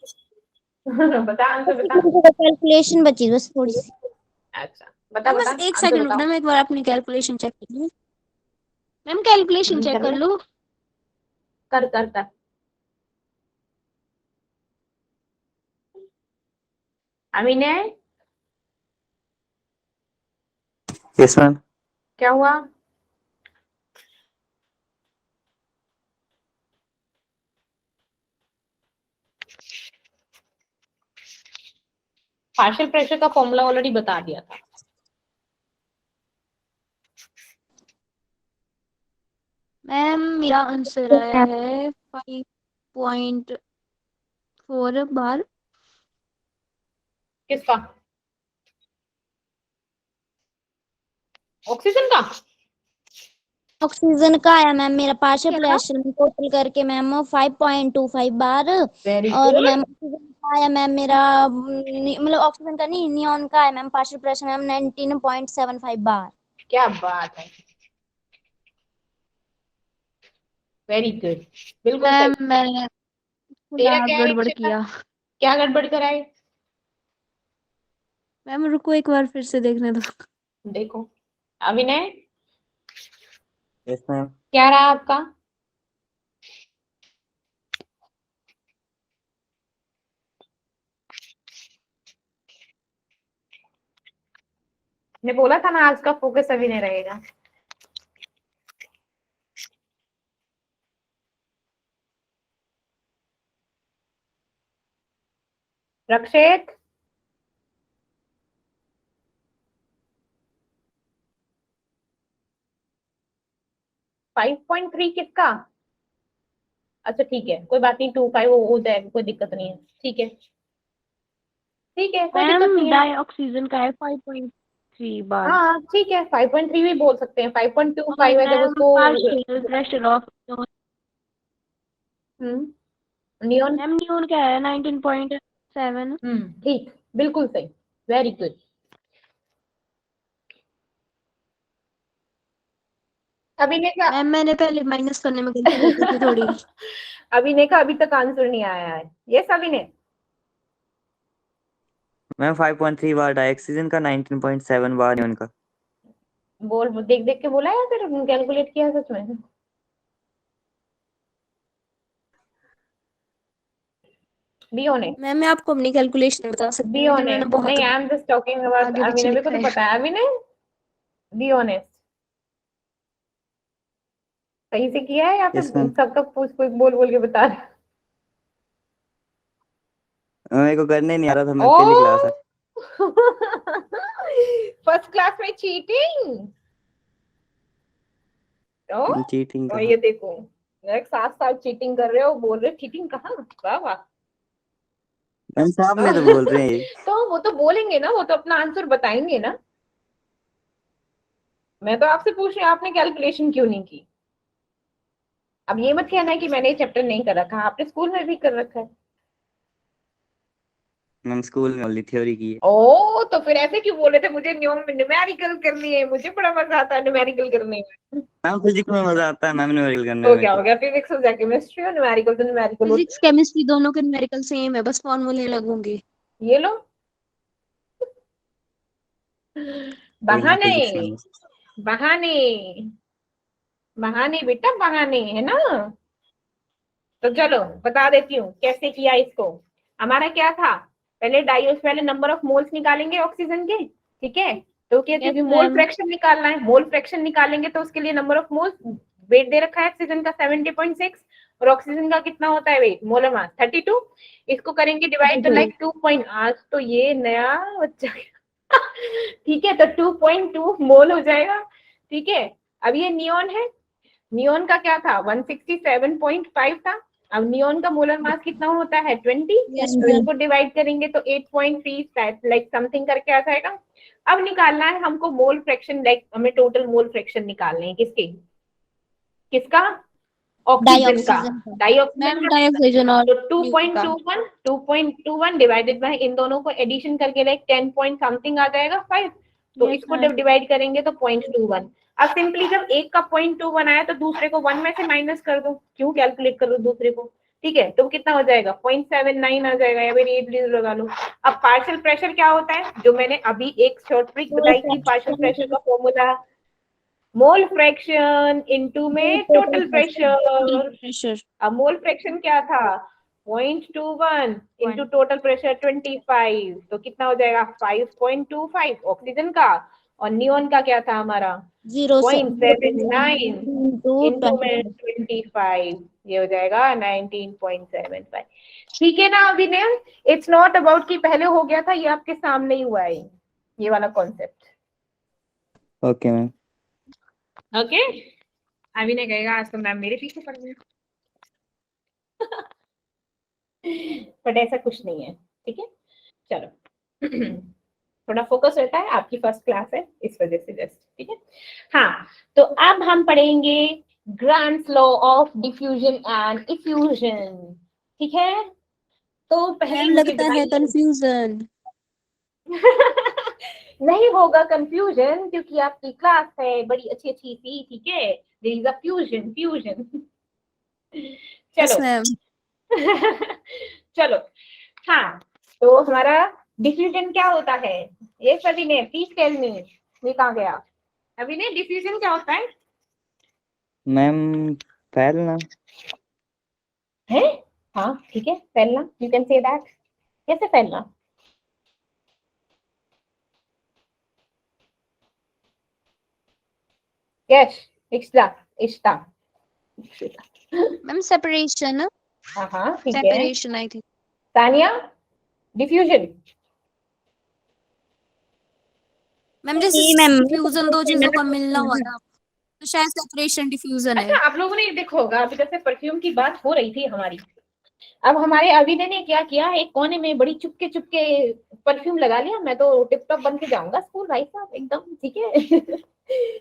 Speaker 1: बता आंसर बता।
Speaker 4: कैलकुलेशन बची बस थोड़ी सी।
Speaker 1: अच्छा बता
Speaker 5: मैम
Speaker 1: बता
Speaker 5: बस एक
Speaker 1: आंसर
Speaker 5: सेकंड
Speaker 1: बताओ।
Speaker 5: रुकना, मैं एक बार अपनी कैलकुलेशन चेक कर लूँ। मैम कैलकुलेशन चेक
Speaker 1: कर
Speaker 5: कर
Speaker 1: ले,
Speaker 5: लो।
Speaker 1: कर कर कर। अभिनय
Speaker 6: यस मैम।
Speaker 1: क्या हुआ? पार्शियल प्रेशर का फॉर्मूला ऑलरेडी बता दिया था।
Speaker 5: मैम मेरा आंसर आया है 5.4 बार।
Speaker 1: किसका? ऑक्सीजन का?
Speaker 4: ऑक्सीजन का आया मैम मेरा पार्शियल
Speaker 5: क्या?
Speaker 4: प्रेशर में टोटल करके मैम 5.25 बार।
Speaker 1: वेरी
Speaker 4: और
Speaker 1: गुड।
Speaker 4: मैम ऑक्सीजन का आया मैम मेरा मतलब ऑक्सीजन का नहीं, नियॉन का आया मैम पार्शियल प्रेशर मैम 19.75 बार।
Speaker 1: क्या बात है, वेरी गुड, बिल्कुल सही।
Speaker 5: मैम मैंने
Speaker 1: तेरा
Speaker 5: थोड़ा
Speaker 1: क्या है
Speaker 5: गड़बड़
Speaker 1: इक्षिता?
Speaker 5: किया।
Speaker 1: क्या गड़बड़ कराए?
Speaker 5: मैम रुको, एक बार फिर से देखने दो।
Speaker 1: देखो अभिनय
Speaker 6: यस मैम।
Speaker 1: क्या रहा आपका? ने बोला था ना आज का फोकस अभिनय रहेगा। रक्षित 5.3 किसका? अच्छा ठीक है, कोई बात नहीं, 2.5 वो हो जाएगा, कोई दिक्कत नहीं है। ठीक है ठीक है, कोई दिक्कत
Speaker 5: मैम
Speaker 1: नहीं है।
Speaker 5: डाई ऑक्सीजन का है 5.3 बार।
Speaker 1: हाँ ठीक है, 5.3 भी बोल सकते हैं, 5.25
Speaker 5: और
Speaker 1: है जब
Speaker 5: मैम
Speaker 1: उसको।
Speaker 5: Partial pressure of
Speaker 1: neon.
Speaker 5: Ma'am neon का है 19.7।
Speaker 1: ठीक, बिल्कुल सही, वेरी गुड। अभिनय का
Speaker 5: मैम मैंने पहले माइनस करने में गलती कर दी थी थोड़ी।
Speaker 1: अभिनय का अभी तक आंसर नहीं आया है। यस अभिनय?
Speaker 6: मैम 5.3 बार डाई ऑक्सीजन का, 19.7 बार नियॉन का।
Speaker 1: बोल, देख देख के बोला या फिर कैलकुलेट किया सच में? बी ऑनेस्ट,
Speaker 5: मैम मैं आपको अपनी कैलकुलेशन बता सकती
Speaker 1: बी
Speaker 5: हूँ, लेकिन मैंने
Speaker 1: ऑनेस्ट।
Speaker 5: बहुत
Speaker 1: नहीं, I am just talking about
Speaker 5: आगे पीछे
Speaker 1: अभिनय, मेरे को
Speaker 5: लिखा
Speaker 1: तो
Speaker 5: है।
Speaker 1: पता है अभिनय। बी ऑनेस्ट, सही से किया है या फिर
Speaker 6: यस मैम।
Speaker 1: सबका पूछ पूछ बोल बोल के बता रहा है?
Speaker 6: मेरे को करने नहीं आ रहा था, मैं पहली क्लास
Speaker 1: ओ
Speaker 6: है।
Speaker 1: फर्स्ट क्लास में चीटिंग। ओ
Speaker 6: चीटिंग
Speaker 1: और
Speaker 6: कहा?
Speaker 1: ये देखो, एक साथ साथ चीटिंग कर रहे हो, बोल रहे चीटिंग कहाँ? वाह वाह।
Speaker 6: मैम सामने तो बोल रहे हैं ये।
Speaker 1: तो वो तो बोलेंगे ना, वो तो अपना आंसर बताएंगे ना। मैं तो आपसे पूछ रही हूँ आपने कैलकुलेशन क्यों नहीं की? अब ये मत कहना है कि मैंने ये चैप्टर नहीं कर रखा, आपने स्कूल में भी कर रखा है।
Speaker 6: मैम स्कूल में ओनली थ्योरी की है।
Speaker 1: ओ तो फिर ऐसे क्यों बोले थे मुझे न्यूमेरिकल करनी है, मुझे बड़ा मजा आता है न्यूमेरिकल करने में।
Speaker 6: मैम फिजिक्स में मजा आता है मैम न्यूमेरिकल करने
Speaker 1: तो
Speaker 6: में
Speaker 1: क्या
Speaker 6: तो।
Speaker 1: हो गया, फिजिक्स हो जाए केमिस्ट्री और न्यूमेरिकल तो न्यूमेरिकल
Speaker 5: फिजिक्स केमिस्ट्री दोनों के न्यूमेरिकल सेम है, बस फॉर्मूले अलग होंगे।
Speaker 1: ये लो
Speaker 6: कोई ना,
Speaker 1: बहाने,
Speaker 6: फिजिक्स में।
Speaker 1: बहाने, बहाने बेटा, बहाने है ना। तो चलो बता देती हूँ कैसे किया इसको। हमारा क्या था, पहले पहले नंबर ऑफ मोल्स निकालेंगे ऑक्सीजन के, ठीक है। तो क्या,
Speaker 5: यस
Speaker 1: क्योंकि मोल
Speaker 5: मैम।
Speaker 1: फ्रैक्शन निकालना है, मोल फ्रैक्शन निकालेंगे तो उसके लिए नंबर ऑफ मोल्स, वेट दे रखा है ऑक्सीजन का 70.6, और ऑक्सीजन का कितना होता है वेट, मोलर मास 32। इसको करेंगे डिवाइड, तो लाइक 2 पॉइंट, आज तो ये नया बच्चा ठीक है, तो 2.2 मोल हो जाएगा, ठीक है। अब ये नियॉन है, नियॉन का क्या था, 167.5 था। अब नियॉन का मोलर मास कितना होता है, 20।
Speaker 4: यस
Speaker 1: तो
Speaker 4: मैम।
Speaker 1: इसको डिवाइड करेंगे तो 8.3 लाइक समथिंग करके आ जाएगा। अब निकालना है हमको मोल फ्रैक्शन, लाइक हमें टोटल मोल फ्रैक्शन निकालने हैं किसके, किसका, ऑक्सीजन का,
Speaker 4: डाइऑक्सीजन का।
Speaker 1: डाइऑक्सीजन
Speaker 5: मैम
Speaker 1: का।
Speaker 5: डाइऑक्सीजन और
Speaker 1: तो
Speaker 5: न्यूट्रॉन का
Speaker 1: 2.21 डिवाइडेड बाय इन दोनों को एडिशन करके लाइक 10 पॉइंट समथिंग आ जाएगा 5। तो
Speaker 5: Yes,
Speaker 1: इसको
Speaker 5: ma'am.
Speaker 1: जब डिवाइड करेंगे तो 0.21। अब सिंपली जब एक का 0.21 आया तो दूसरे को 1 में से माइनस कर दो, क्यों कैलकुलेट कर दो दूसरे को, ठीक है। तो कितना हो जाएगा 0.79 आ जाएगा, या फिर 8 लगा लो। अब पार्शियल प्रेशर क्या होता है, जो मैंने अभी एक शॉर्ट ट्रिक बताई थी, पार्शियल प्रेशर का फॉर्मूला मोल फ्रैक्शन इनटू में टोटल प्रेशर।
Speaker 5: प्रेशर
Speaker 1: अब मोल फ्रैक्शन क्या था 0.21 इंटू टोटल प्रेशर 25, तो कितना हो जाएगा 5.25 ऑक्सीजन का, और नियोन का क्या था हमारा 0.79 इंटू में 25, ये हो जाएगा 19.75। ठीक है ना अभिनय, इट्स नॉट अबाउट कि पहले हो गया था, ये आपके सामने ही हुआ है ये वाला कॉन्सेप्ट।
Speaker 6: Okay ma'am.
Speaker 1: ओके, अभिनय कहेगा आज तो मैम मेरे पीछे पड़ गई बट ऐसा कुछ नहीं है, ठीक है। चलो थोड़ा फोकस रहता है, आपकी फर्स्ट क्लास है इस वजह से जस्ट, ठीक है। हाँ, तो अब हम पढ़ेंगे grants law of diffusion and effusion, ठीक है। तो पहले
Speaker 5: मैम
Speaker 1: मुझे
Speaker 5: लगता है कंफ्यूजन
Speaker 1: नहीं होगा कंफ्यूजन, क्योंकि आपकी क्लास है बड़ी अच्छी अच्छी सी, ठीक है। There is a fusion fusion
Speaker 5: yes
Speaker 1: चलो
Speaker 5: मैम
Speaker 1: चलो, हाँ, तो हमारा डिफ्यूजन क्या होता है, ये सभी ने प्लीज टेल मी, ये कहाँ गया अभी ने, डिफ्यूजन क्या होता है
Speaker 6: मैम फैलना।
Speaker 1: है, हाँ ठीक है, फैलना, यू कैन से दैट, कैसे फैलना, यस, इश्ता इश्ता,
Speaker 5: मैम सेपरेशन
Speaker 1: हाँ ठीक है,
Speaker 5: separation I think
Speaker 1: Tania diffusion,
Speaker 5: ma'am जैसे डिफ्यूजन दो चीजों का मिलना हुआ ना, तो शायद सेपरेशन डिफ्यूजन है।
Speaker 1: अच्छा आप लोगों ने देखा होगा अभी जैसे परफ्यूम की बात हो रही थी हमारी, अब हमारे अभिनय ने क्या किया, एक कोने में बड़ी चुपके चुपके परफ्यूम लगा लिया, मैं तो टिप टॉप बन के जाऊंगा स्कूल भाई साहब एकदम, ठीक है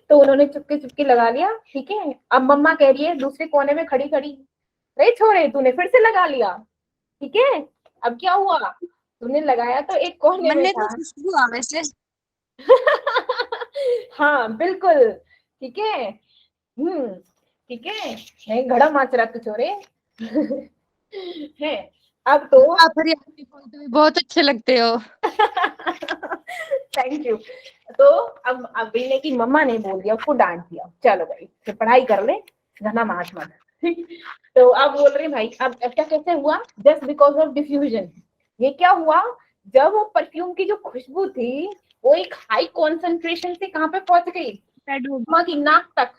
Speaker 1: तो उन्होंने चुपके चुपके लगा लिया, ठीक है। अब मम्मा कह रही है दूसरे कोने में खड़ी खड़ी, अरे छोरे तूने फिर से लगा लिया, ठीक है। अब क्या हुआ, तूने लगाया तो एक कोने में
Speaker 5: मैंने
Speaker 1: था
Speaker 5: तो खुशबू आ वैसे
Speaker 1: हाँ बिल्कुल, ठीक है, ठीक है, नहीं घड़ा माच रहा तू छोरे है। अब तो
Speaker 5: आप हरियाणवी बोलते हुए बहुत अच्छे लगते हो।
Speaker 1: Thank you. तो अब अभिनय की मम्मा ने बोल दिया, उसको डांट दिया, चलो भाई तो पढ़ाई कर ले, घना माच मत तो अब बोल रहे भाई अब क्या कैसे हुआ, जस्ट बिकॉज ऑफ डिफ्यूजन। ये क्या हुआ, जब वो परफ्यूम की जो खुशबू थी वो एक हाई कॉन्सेंट्रेशन से कहाँ पे पहुंच गई, मम्मा की नाक तक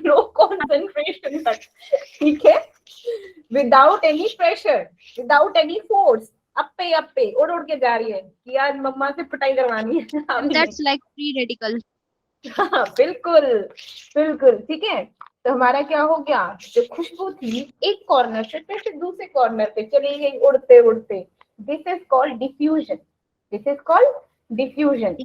Speaker 1: लो कॉन्सेंट्रेशन तक, ठीक है, without any pressure, without any force, appe appe उड़ उड़ के जा रही है कि आज मम्मा से पिटाई करवानी है
Speaker 5: दैट्स लाइक फ्री रेडिकल।
Speaker 1: हाँ बिल्कुल बिल्कुल, ठीक है। तो हमारा क्या हो गया, जो खुशबू थी एक कॉर्नर से फिर दूसरे कॉर्नर पे चली गई उड़ते उड़ते, this is called diffusion, this is called diffusion,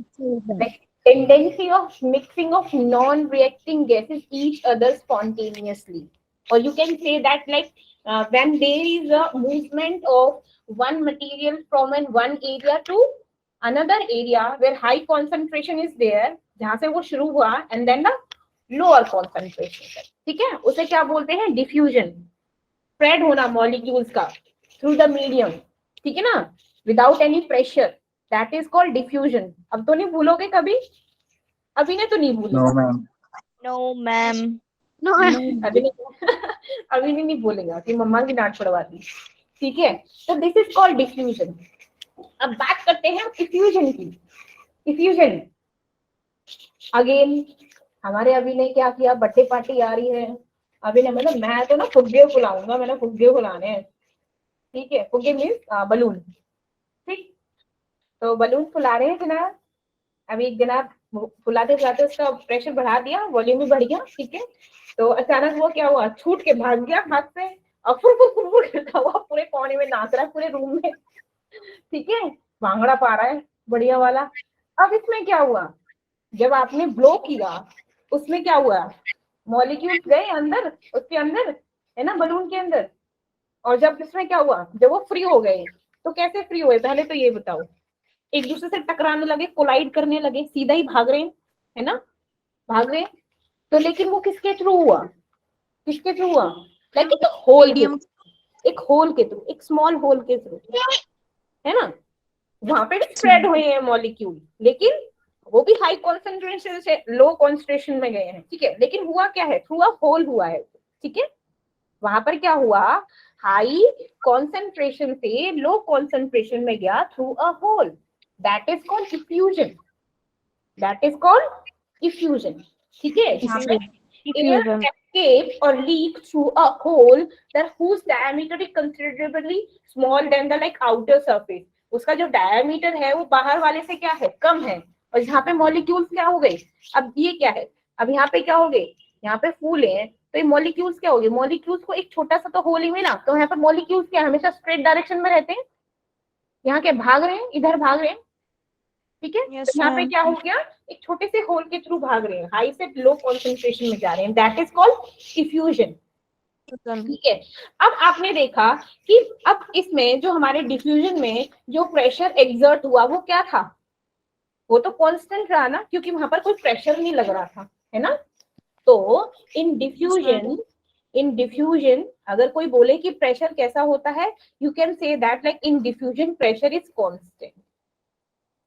Speaker 1: tendency of mixing of non-reacting gases each other spontaneously, or you can say that like when there is a movement of one material from one area to another area where high concentration is there, जहां से वो शुरू हुआ and then the lower concentration, ठीक है, उसे क्या बोलते हैं डिफ्यूजन, स्प्रेड होना मॉलिक्यूल्स का थ्रू द मीडियम, ठीक है ना, without any pressure, that is called diffusion. अब तो नहीं भूलोगे कभी, अभी ने तो नहीं भूलेगा,
Speaker 6: no ma'am.
Speaker 2: No ma'am.
Speaker 5: No
Speaker 1: अभी नहीं भूलेगा कि मम्मा की डांट पड़वा दी, ठीक है। तो दिस इज कॉल्ड डिफ्यूजन। अब बात करते हैं इफ्यूजन की। इफ्यूजन अगेन हमारे अभी ने क्या किया, बर्थडे पार्टी आ रही है, अभी ने मतलब मैं तो ना फुग्गे फुलाऊंगा, मैंने फुग्गे फुलाने हैं, ठीक है, फुग्गे मीन्स बलून, ठीक। तो बलून फुला रहे हैं जनाब, अभी जनाब फुलाते फुलाते उसका प्रेशर बढ़ा दिया, वॉल्यूम भी बढ़ गया, ठीक है। तो अचानक वो क्या हुआ, छूट के भाग गया हाथ से और फुर करता हुआ पूरे कोने में नाच रहा है पूरे रूम में, ठीक है, भांगड़ा पा रहा है बढ़िया वाला, अब इसमें क्या हुआ, जब आपने ब्लो किया उसमें क्या हुआ, मॉलिक्यूल्स गए अंदर, उसके अंदर, है ना, बलून के अंदर। और जब इसमें क्या हुआ, जब वो फ्री हो गए, तो कैसे फ्री हुए पहले तो ये बताओ। एक दूसरे से टकराने लगे, कोलाइड करने लगे, सीधा ही भाग रहे हैं, है ना, भाग रहे हैं। तो लेकिन वो किसके थ्रू हुआ, किसके थ्रू हुआ, लाइक एक होल के,
Speaker 5: मीडियम।
Speaker 1: एक होल के थ्रू, एक स्मॉल होल के थ्रू, है ना। वहां पे भी स्प्रेड हुए हैं मॉलिक्यूल, लेकिन वो भी हाई कॉन्सेंट्रेशन से लो कॉन्सेंट्रेशन में गए हैं, ठीक है। लेकिन हुआ क्या है, थ्रू अ होल हुआ है, ठीक है। वहां पर क्या हुआ, हाई कॉन्सेंट्रेशन से लो कॉन्सेंट्रेशन में गया through a hole, that is called diffusion, that is called diffusion, ठीक है। जहां पे air
Speaker 2: diffusion.
Speaker 1: escape or leak through a hole that whose diameter is considerably small than the like outer surface, उसका जो diameter है वो बाहर वाले से क्या है, कम है। और यहाँ पे मॉलिक्यूल्स क्या हो गए, अब ये क्या है, अब यहाँ पे क्या हो गए, यहाँ पे फूल है, तो ये मॉलिक्यूल्स क्या हो गए, मॉलिक्यूल्स को एक छोटा सा तो होल ही में ना, तो यहाँ पे मॉलिक्यूल्स क्या हमेशा स्ट्रेट डायरेक्शन में रहते हैं, यहाँ के भाग रहे हैं, इधर भाग रहे हैं, ठीक है।
Speaker 5: यस
Speaker 1: तो यहाँ पे
Speaker 5: मैम।
Speaker 1: क्या हो गया, एक छोटे से होल के थ्रू भाग रहे हैं, हाई से लो कॉन्सेंट्रेशन में जा रहे हैं, दैट इज कॉल्ड डिफ्यूजन, ठीक है। अब आपने देखा कि अब इसमें जो हमारे डिफ्यूजन में जो प्रेशर एक्सर्ट हुआ वो क्या था, वो तो कांस्टेंट रहा ना, क्योंकि वहां पर कोई प्रेशर नहीं लग रहा था, है ना। तो इन डिफ्यूजन, इन डिफ्यूजन अगर कोई बोले कि प्रेशर कैसा होता है, you can say that like in diffusion pressure is constant,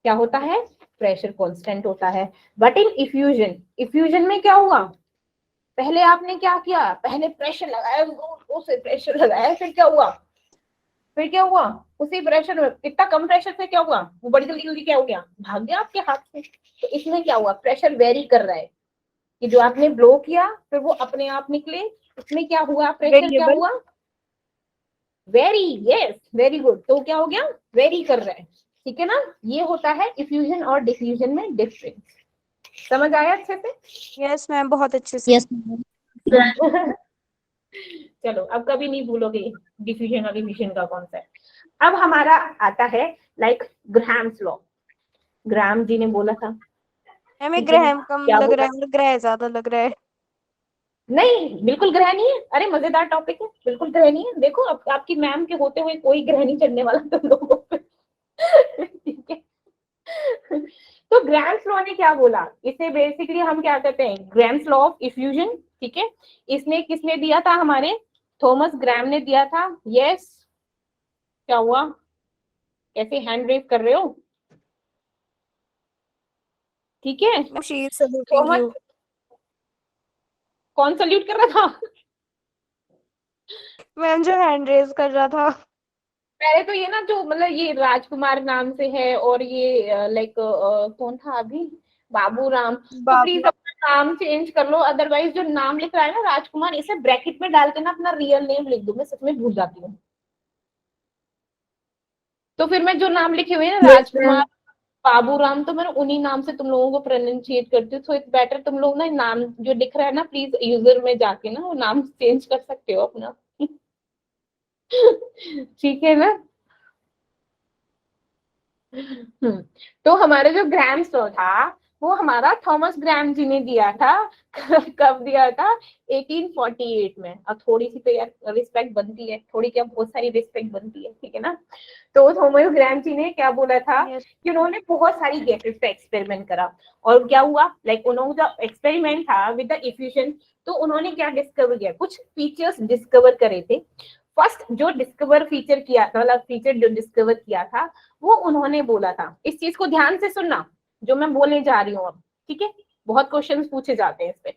Speaker 1: क्या होता है, प्रेशर कांस्टेंट होता है। बट इन इफ्यूजन, इफ्यूजन में क्या हुआ, पहले आपने क्या किया, पहले प्रेशर लगाया, उसे प्रेशर लगाया, फिर क्या हुआ, फिर क्या हुआ, उसी प्रेशर में इतना कम प्रेशर से क्या हुआ, वो बड़ी जल्दी जल्दी क्या हो गया, भाग गया आपके हाथ से। तो इसमें क्या हुआ, प्रेशर वेरी कर रहा है, कि जो आपने ब्लो किया फिर वो अपने आप निकले, इसमें क्या हुआ, प्रेशर क्या
Speaker 5: वेरिएबल।
Speaker 1: हुआ, वेरी, यस वेरी गुड, तो क्या हो गया, वेरी कर रहा है, ठीक है ना। ये होता है इफ्यूजन और डिफ्यूजन में डिफरेंस, समझ आया अच्छे से।
Speaker 5: यस मैम, बहुत अच्छे से।
Speaker 4: यस
Speaker 1: चलो अब कभी नहीं भूलोगे डिफ्यूजन और इफ्यूजन का कॉन्सेप्ट। अब हमारा आता है लाइक ग्राहम्स लॉ, ग्राहम जी ने बोला था,
Speaker 5: हमें
Speaker 1: ठीक है,
Speaker 5: ग्रहम कम
Speaker 1: क्या
Speaker 5: लग
Speaker 1: बोला,
Speaker 5: रहा है और ग्रह ज्यादा लग रहा है।
Speaker 1: नहीं बिल्कुल ग्रह नहीं है, अरे मजेदार टॉपिक है, बिल्कुल ग्रह नहीं है। देखो अब आपकी मैम के होते हुए कोई ग्रह नहीं चढ़ने वाला तुम लोगों पे, ठीक है। तो ग्राम्स लॉ ने क्या बोला, इसे बेसिकली हम क्या कहते हैं, ग्राम्स लॉ ऑफ इफ्यूजन, ठीक है। इसने किसने दिया था, हमारे थॉमस ग्राम ने दिया था, यस। क्या हुआ, कैसे हैंड रेज कर रहे हो, ठीक है।
Speaker 5: Ma'am she is saluting
Speaker 1: Thomas,
Speaker 5: you.
Speaker 1: कौन सल्यूट कर रहा था,
Speaker 5: मैम जो हैंड रेज कर रहा था।
Speaker 1: पहले तो ये ना जो मतलब ये राजकुमार नाम से है, और ये लाइक कौन था अभी, बाबू राम, तो
Speaker 5: बाबू।
Speaker 1: प्लीज अपना नाम चेंज कर लो, अदरवाइज जो नाम लिख रहा है ना राजकुमार, इसे ब्रैकेट में डाल के ना अपना रियल नेम लिख दो, मैं सच में भूल जाती हूँ। तो फिर मैं जो नाम लिखे हुए हैं ना राजकुमार, बाबू राम, तो मैं उन्हीं नाम से तुम लोगों को प्रोनाउंशिएट करती हूँ, सो इट्स बेटर तुम लोग ना नाम जो लिख रहा है ना, प्लीज यूजर में जाके ना वो नाम चेंज कर सकते हो अपना, ठीक है ना। तो हमारा जो ग्राम स्लो था वो हमारा थॉमस ग्राम जी ने दिया था, कब दिया था, 1848 में। अब थोड़ी सी तो यार रिस्पेक्ट बनती है, थोड़ी क्या बहुत सारी रिस्पेक्ट बनती है, ठीक है ना। तो थॉमस ग्राम जी ने क्या बोला था, कि उन्होंने बहुत सारी गैसेस पे एक्सपेरिमेंट करा, और क्या हुआ, लाइक उन्होंने जो एक्सपेरिमेंट था विद द इफ्यूजन, तो उन्होंने क्या डिस्कवर किया, कुछ फीचर्स डिस्कवर करे थे। फर्स्ट जो डिस्कवर फीचर किया था, मतलब फीचर जो डिस्कवर किया था, वो उन्होंने बोला था, इस चीज को ध्यान से सुनना जो मैं बोलने जा रही हूँ अब, ठीक है, बहुत क्वेश्चंस पूछे जाते हैं इस पे।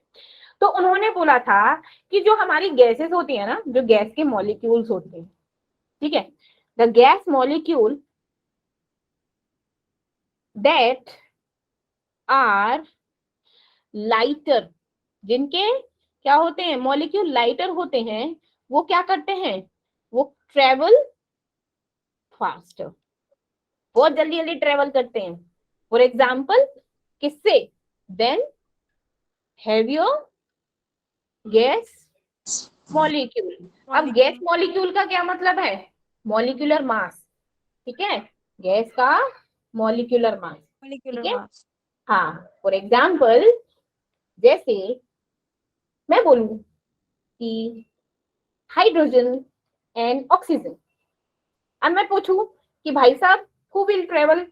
Speaker 1: तो उन्होंने बोला था कि जो हमारी गैसेस होती है ना, जो गैस के मॉलिक्यूल्स होते हैं, ठीक है, the gas molecule that are lighter, जिनके क्या होते हैं, मॉलिक्यूल लाइटर होते हैं, वो क्या करते हैं, वो ट्रेवल फास्टर, बहुत जल्दी जल्दी ट्रेवल करते हैं। फॉर एग्जाम्पल किससे, देन हेवियर गैस मॉलिक्यूल। अब गैस मॉलिक्यूल का क्या मतलब है, मॉलिक्यूलर मास, ठीक है, गैस का मॉलिक्यूलर मास।
Speaker 5: मॉलिक्यूलर
Speaker 1: ठीक है?
Speaker 5: मास।
Speaker 1: हाँ, फॉर एग्जाम्पल जैसे मैं बोलूं कि हाइड्रोजन एंड ऑक्सीजन, अब मैं पूछूं कि भाई साहब हु विल ट्रेवल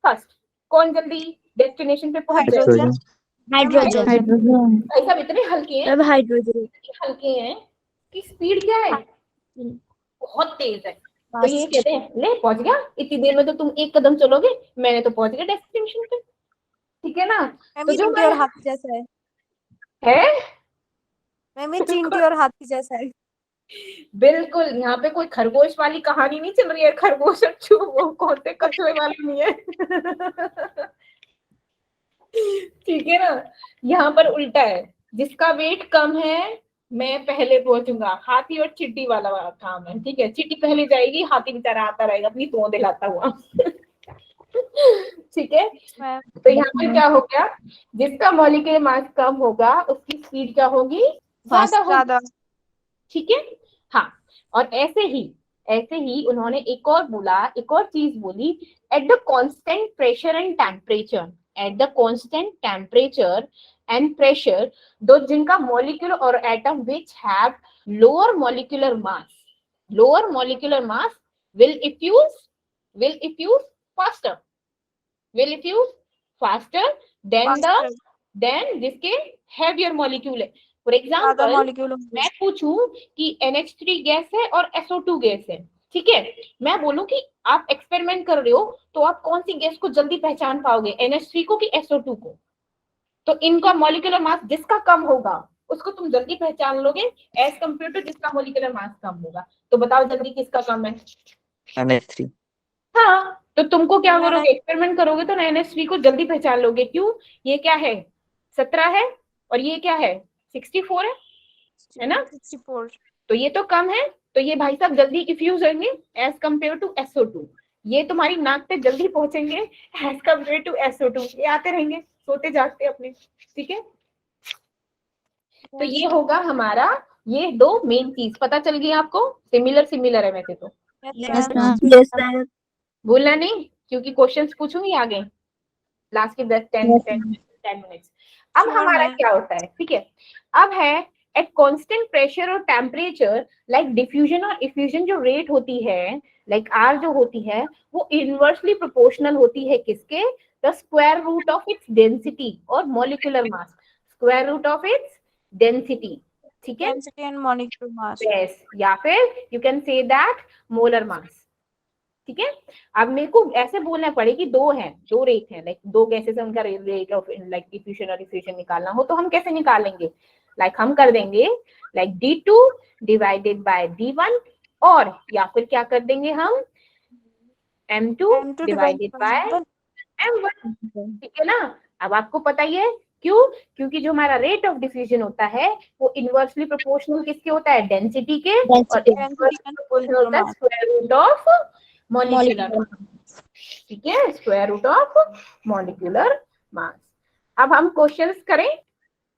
Speaker 1: फर्स्ट, कौन जल्दी डेस्टिनेशन पे पहुंच जाएगा?
Speaker 5: हाइड्रोजन।
Speaker 6: हाइड्रोजन।
Speaker 4: हाइड्रोजन।
Speaker 5: हाइड्रोजन।
Speaker 1: भाई साहब इतने हल्के हैं,
Speaker 4: अब हाइड्रोजन।
Speaker 1: हल्के हैं कि स्पीड क्या है, बहुत तेज है। तो ये
Speaker 5: फास्ट।
Speaker 1: कहते हैं ले पहुंच गया, इतनी देर में तो तुम एक कदम चलोगे, मैंने तो पहुंच गया डेस्टिनेशन पे। ठीक है ना?
Speaker 5: मैम
Speaker 1: तो
Speaker 5: ये
Speaker 1: जो
Speaker 5: चींटी और हाथी जैसा है।
Speaker 1: है
Speaker 5: मैम ये चींटी और हाथी जैसा है।
Speaker 1: बिल्कुल, यहाँ पे कोई खरगोश वाली कहानी नहीं चल रही है, खरगोश और चूहे वो कौन से कछुए वाली नहीं है। ठीक है ना? यहाँ पर उल्टा है, जिसका वेट कम है मैं पहले पहुंचूंगा, हाथी और चिट्टी वाला काम है। ठीक है, चिट्टी पहले जाएगी, हाथी बेचारा आता रहेगा अपनी सूंह दिलाता हुआ। ठीक है,
Speaker 5: मैम
Speaker 1: तो यहाँ पे क्या हो गया, जिसका मॉलिक्यूलर मास कम होगा उसकी स्पीड क्या होगी, ज्यादा होगी।
Speaker 5: ज्यादा।
Speaker 1: ठीक है, हाँ। और ऐसे ही उन्होंने एक और बोला, एक और चीज बोली, at the constant pressure and temperature, at the constant temperature and pressure, दो जिनका मॉलिक्यूल और atom which have lower molecular mass will diffuse faster, will diffuse faster than जिसके heavier molecule है। फॉर
Speaker 5: ज्यादा
Speaker 1: एग्जाम्पल
Speaker 5: मॉलिक्यूल
Speaker 1: मैं पूछूं कि NH3 gas है और SO2 गैस है, ठीक है, मैं बोलूं कि आप एक्सपेरिमेंट कर रहे हो तो आप कौन सी गैस को जल्दी पहचान पाओगे, NH3 को कि SO2 को? तो इनका मॉलिक्यूलर मास जिसका कम होगा उसको तुम जल्दी पहचान लोगे एज कम्पेयर टू जिसका मॉलिक्यूलर मास कम होगा। तो बताओ जल्दी किसका कम है?
Speaker 6: NH3।
Speaker 1: हाँ, तो तुमको क्या करोगे, एक्सपेरिमेंट करोगे तो NH3 को जल्दी पहचान लोगे। क्यों? ये क्या है, 17 है, और ये क्या है, 64 है ना?
Speaker 5: 64।
Speaker 1: तो ये तो कम है, तो ये भाई साहब जल्दी डिफ्यूज होंगे एज कम्पेयर टू SO2। ये तुम्हारी नाक पे जल्दी पहुंचेंगे एज कम्पेयर टू SO2। ये आते रहेंगे सोते जागते अपने। ठीक है, तो ये होगा हमारा, ये दो मेन चीज पता चल गई आपको, सिमिलर है वैसे तो,
Speaker 4: yes
Speaker 5: ma'am.
Speaker 4: Ma'am. Yes ma'am.
Speaker 1: भूलना नहीं क्योंकि क्वेश्चंस पूछूंगी आगे लास्ट के 10 मिनट्स। अब
Speaker 5: श्योर
Speaker 1: हमारा
Speaker 5: मैम।
Speaker 1: क्या होता है, ठीक है, अब है एट कांस्टेंट प्रेशर और टेम्परेचर, लाइक डिफ्यूजन और इफ्यूजन जो रेट होती है, लाइक आर जो होती है, वो इनवर्सली प्रोपोर्शनल होती है किसके, the square root of its density और molecular mass, square root of its density. ठीक है,
Speaker 5: density and molecular mass.
Speaker 1: Yes, या फिर you can say that molar mass. ठीक है, अब मेरे को ऐसे बोलना पड़े कि दो हैं, दो रेट हैं, लाइक दो गैसेस है, उनका रेट ऑफ लाइक डिफ्यूजन और डिफ्यूजन निकालना हो तो हम कैसे निकालेंगे, लाइक हम कर देंगे like D2 divided by D1, और या फिर क्या कर देंगे हम M2 डिवाइडेड बाय M1। ठीक है ना? अब आपको पता ही है क्यों, क्योंकि जो हमारा रेट ऑफ डिफ्यूजन होता है वो इनवर्सली प्रोपोर्शनल किसके होता है, डेंसिटी के, और
Speaker 4: डेंसिटी।
Speaker 1: इनवर्सली प्रोपोर्शनल होता है स्क्वायर रूट ऑफ मॉलिक्यूलर। ठीक है, square root of molecular mass. अब हम क्वेश्चंस करें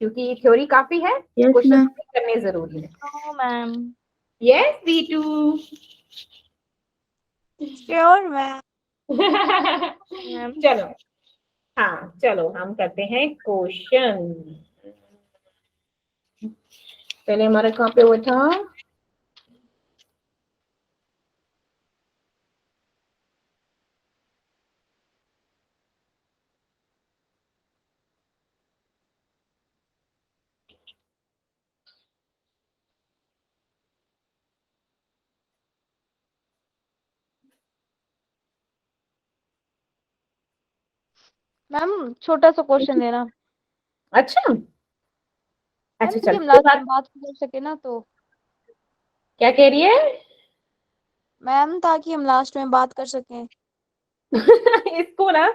Speaker 1: क्योंकि थ्योरी काफी है, क्वेश्चंस करने जरूरी है।
Speaker 2: No ma'am.
Speaker 1: Yes B2।
Speaker 5: Sure ma'am.
Speaker 1: चलो, हाँ चलो हम करते हैं क्वेश्चन। पहले हमारा कहाँ पे हुआ था,
Speaker 2: मैम छोटा सा क्वेश्चन देना।
Speaker 1: अच्छा अच्छा
Speaker 2: मैम कि
Speaker 1: चलो
Speaker 2: हम
Speaker 1: कोई
Speaker 2: लास्ट
Speaker 1: बात,
Speaker 2: में बात कर सके ना तो।
Speaker 1: क्या कह रही है?
Speaker 5: मैम ताकि हम लास्ट में बात कर सकें।
Speaker 1: इसको ना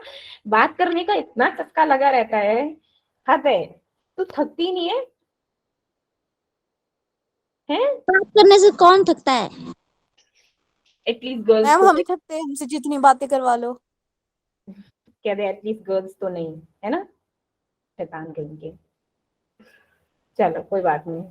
Speaker 1: बात करने का इतना चस्का लगा रहता है, हद है, तू थकती नहीं है, हैं?
Speaker 4: बात करने से कौन थकता है?
Speaker 1: एटलीस्ट गर्ल्स
Speaker 5: मैम
Speaker 1: तो
Speaker 5: हम ही थकते हैं, हमसे जितनी बातें करवा लो।
Speaker 1: कहते हैं, एटलीस्ट गर्ल्स तो नहीं है ना, शैतान कहीं के। चलो कोई बात नहीं।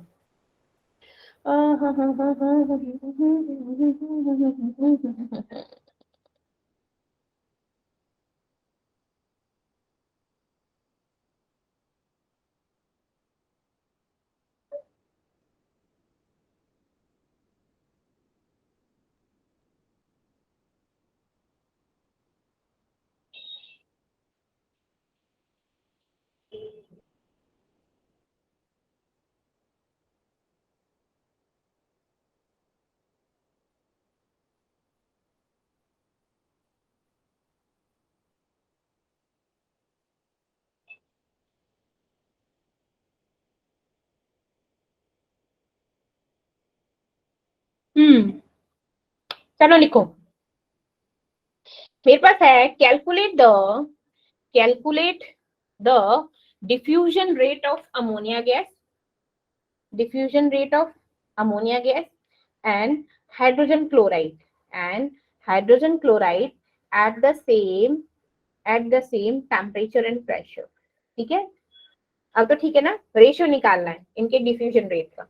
Speaker 1: चलो लिखो, मेरे पास है calculate the diffusion rate of ammonia gas and hydrogen chloride at the same temperature and pressure। ठीक है, अब तो ठीक है ना, रेशियो निकालना है इनके डिफ्यूजन रेट का।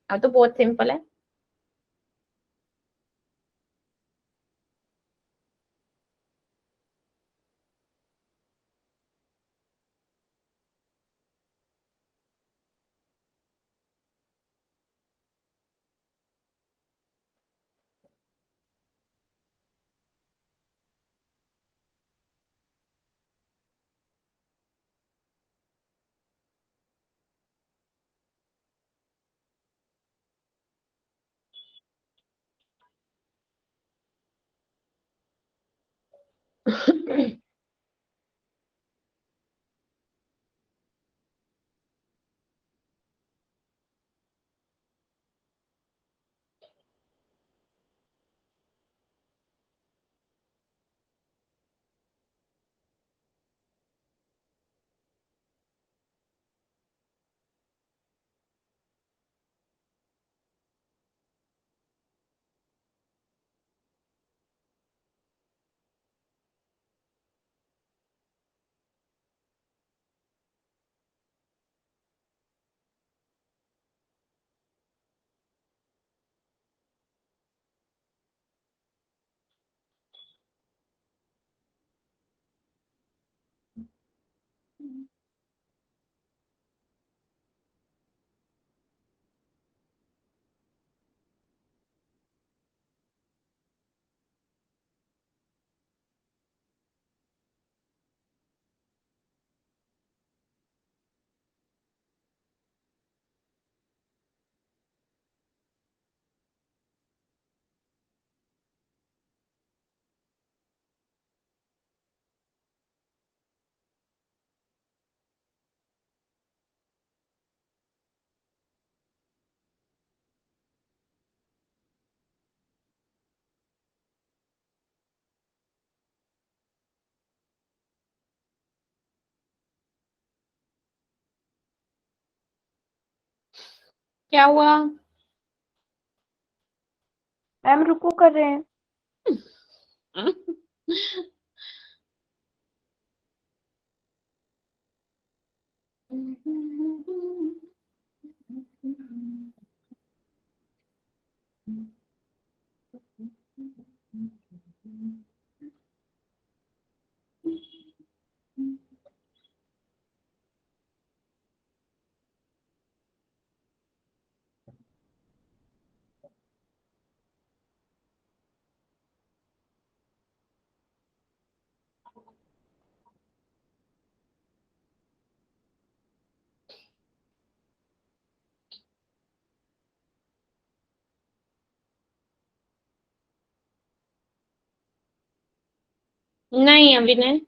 Speaker 1: अब तो बहुत सिंपल है। क्या हुआ?
Speaker 2: मैम रुको कर रहे हैं।
Speaker 1: नहीं अभी नहीं।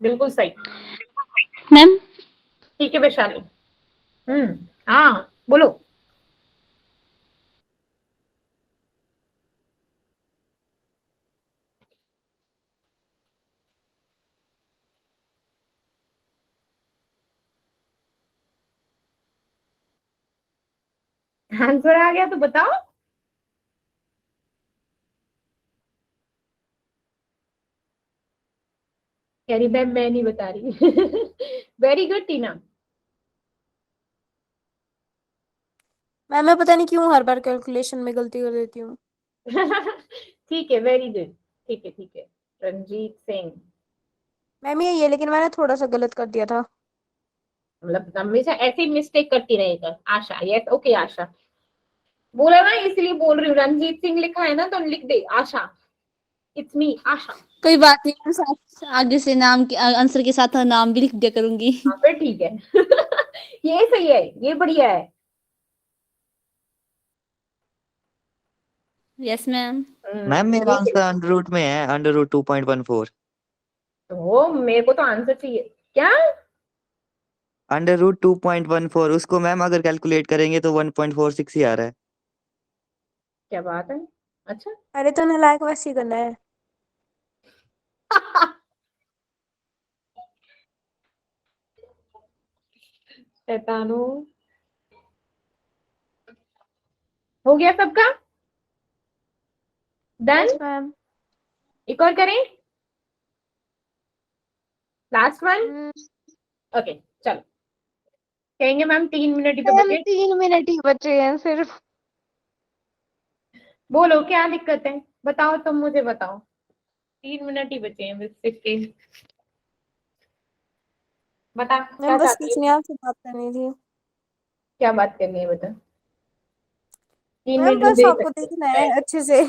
Speaker 1: बिल्कुल सही।
Speaker 4: मैम
Speaker 1: ठीक है वैशाली। हाँ बोलो। आंसर आ गया तो बताओ। कह मैम मैं नहीं बता रही। वेरी गुड टीना।
Speaker 5: मैम मैं पता नहीं क्यों हर बार कैलकुलेशन में गलती कर देती हूँ।
Speaker 1: ठीक है वेरी गुड। ठीक है रंजीत सिंह।
Speaker 5: मैम ये है लेकिन मैंने थोड़ा सा गलत कर दिया था।
Speaker 1: मतलब हमेशा ऐसे ही मिस्टेक करती रहेगा आशा। यस ओके आशा। बोला ना इसलिए बोल रही हूँ, रंजीत सिंह लिखा है ना तो लिख दे आशा। इट्स मी आशा।
Speaker 4: कोई बात नहीं, मैं साथ आगे से नाम के आंसर के साथ नाम भी लिख दिया करूंगी।
Speaker 1: हाँ फिर ठीक है। ये सही है, ये बढ़िया है।
Speaker 4: Yes ma'am.
Speaker 6: मैम मेरा
Speaker 1: ये
Speaker 6: आंसर अंडर रूट में है, अंडर रूट 2.14।
Speaker 1: तो मेरे को तो आंसर चाहिए क्या?
Speaker 6: अंडर रूट 2.14 उसको मैम अगर कैलकुलेट करेंगे तो 1.46 ही आ रहा है।
Speaker 1: क्या बात है, अच्छा।
Speaker 5: अरे तो नालायक वैसे ही करना है।
Speaker 1: शैतानो, हो गया सबका डन?
Speaker 5: Yes ma'am.
Speaker 1: एक और करें, लास्ट वन। ओके चलो, कहेंगे मैम 3 मिनट ही तो
Speaker 5: मैम
Speaker 1: बचे।
Speaker 5: 3 मिनट ही बचे हैं सिर्फ।
Speaker 1: बोलो क्या दिक्कत है, बताओ तुम मुझे बताओ, 3 मिनट ही बचे हैं बस इसके। बता क्या
Speaker 5: मैम बस
Speaker 1: चाहती
Speaker 5: कुछ
Speaker 1: है,
Speaker 5: नहीं, आपसे बात करनी थी।
Speaker 1: क्या बात करनी है बता, तीन
Speaker 5: मैम
Speaker 1: मिनट में
Speaker 5: बस
Speaker 1: दे
Speaker 5: आपको
Speaker 1: सकते
Speaker 5: देखना है
Speaker 1: हैं।
Speaker 5: अच्छे से।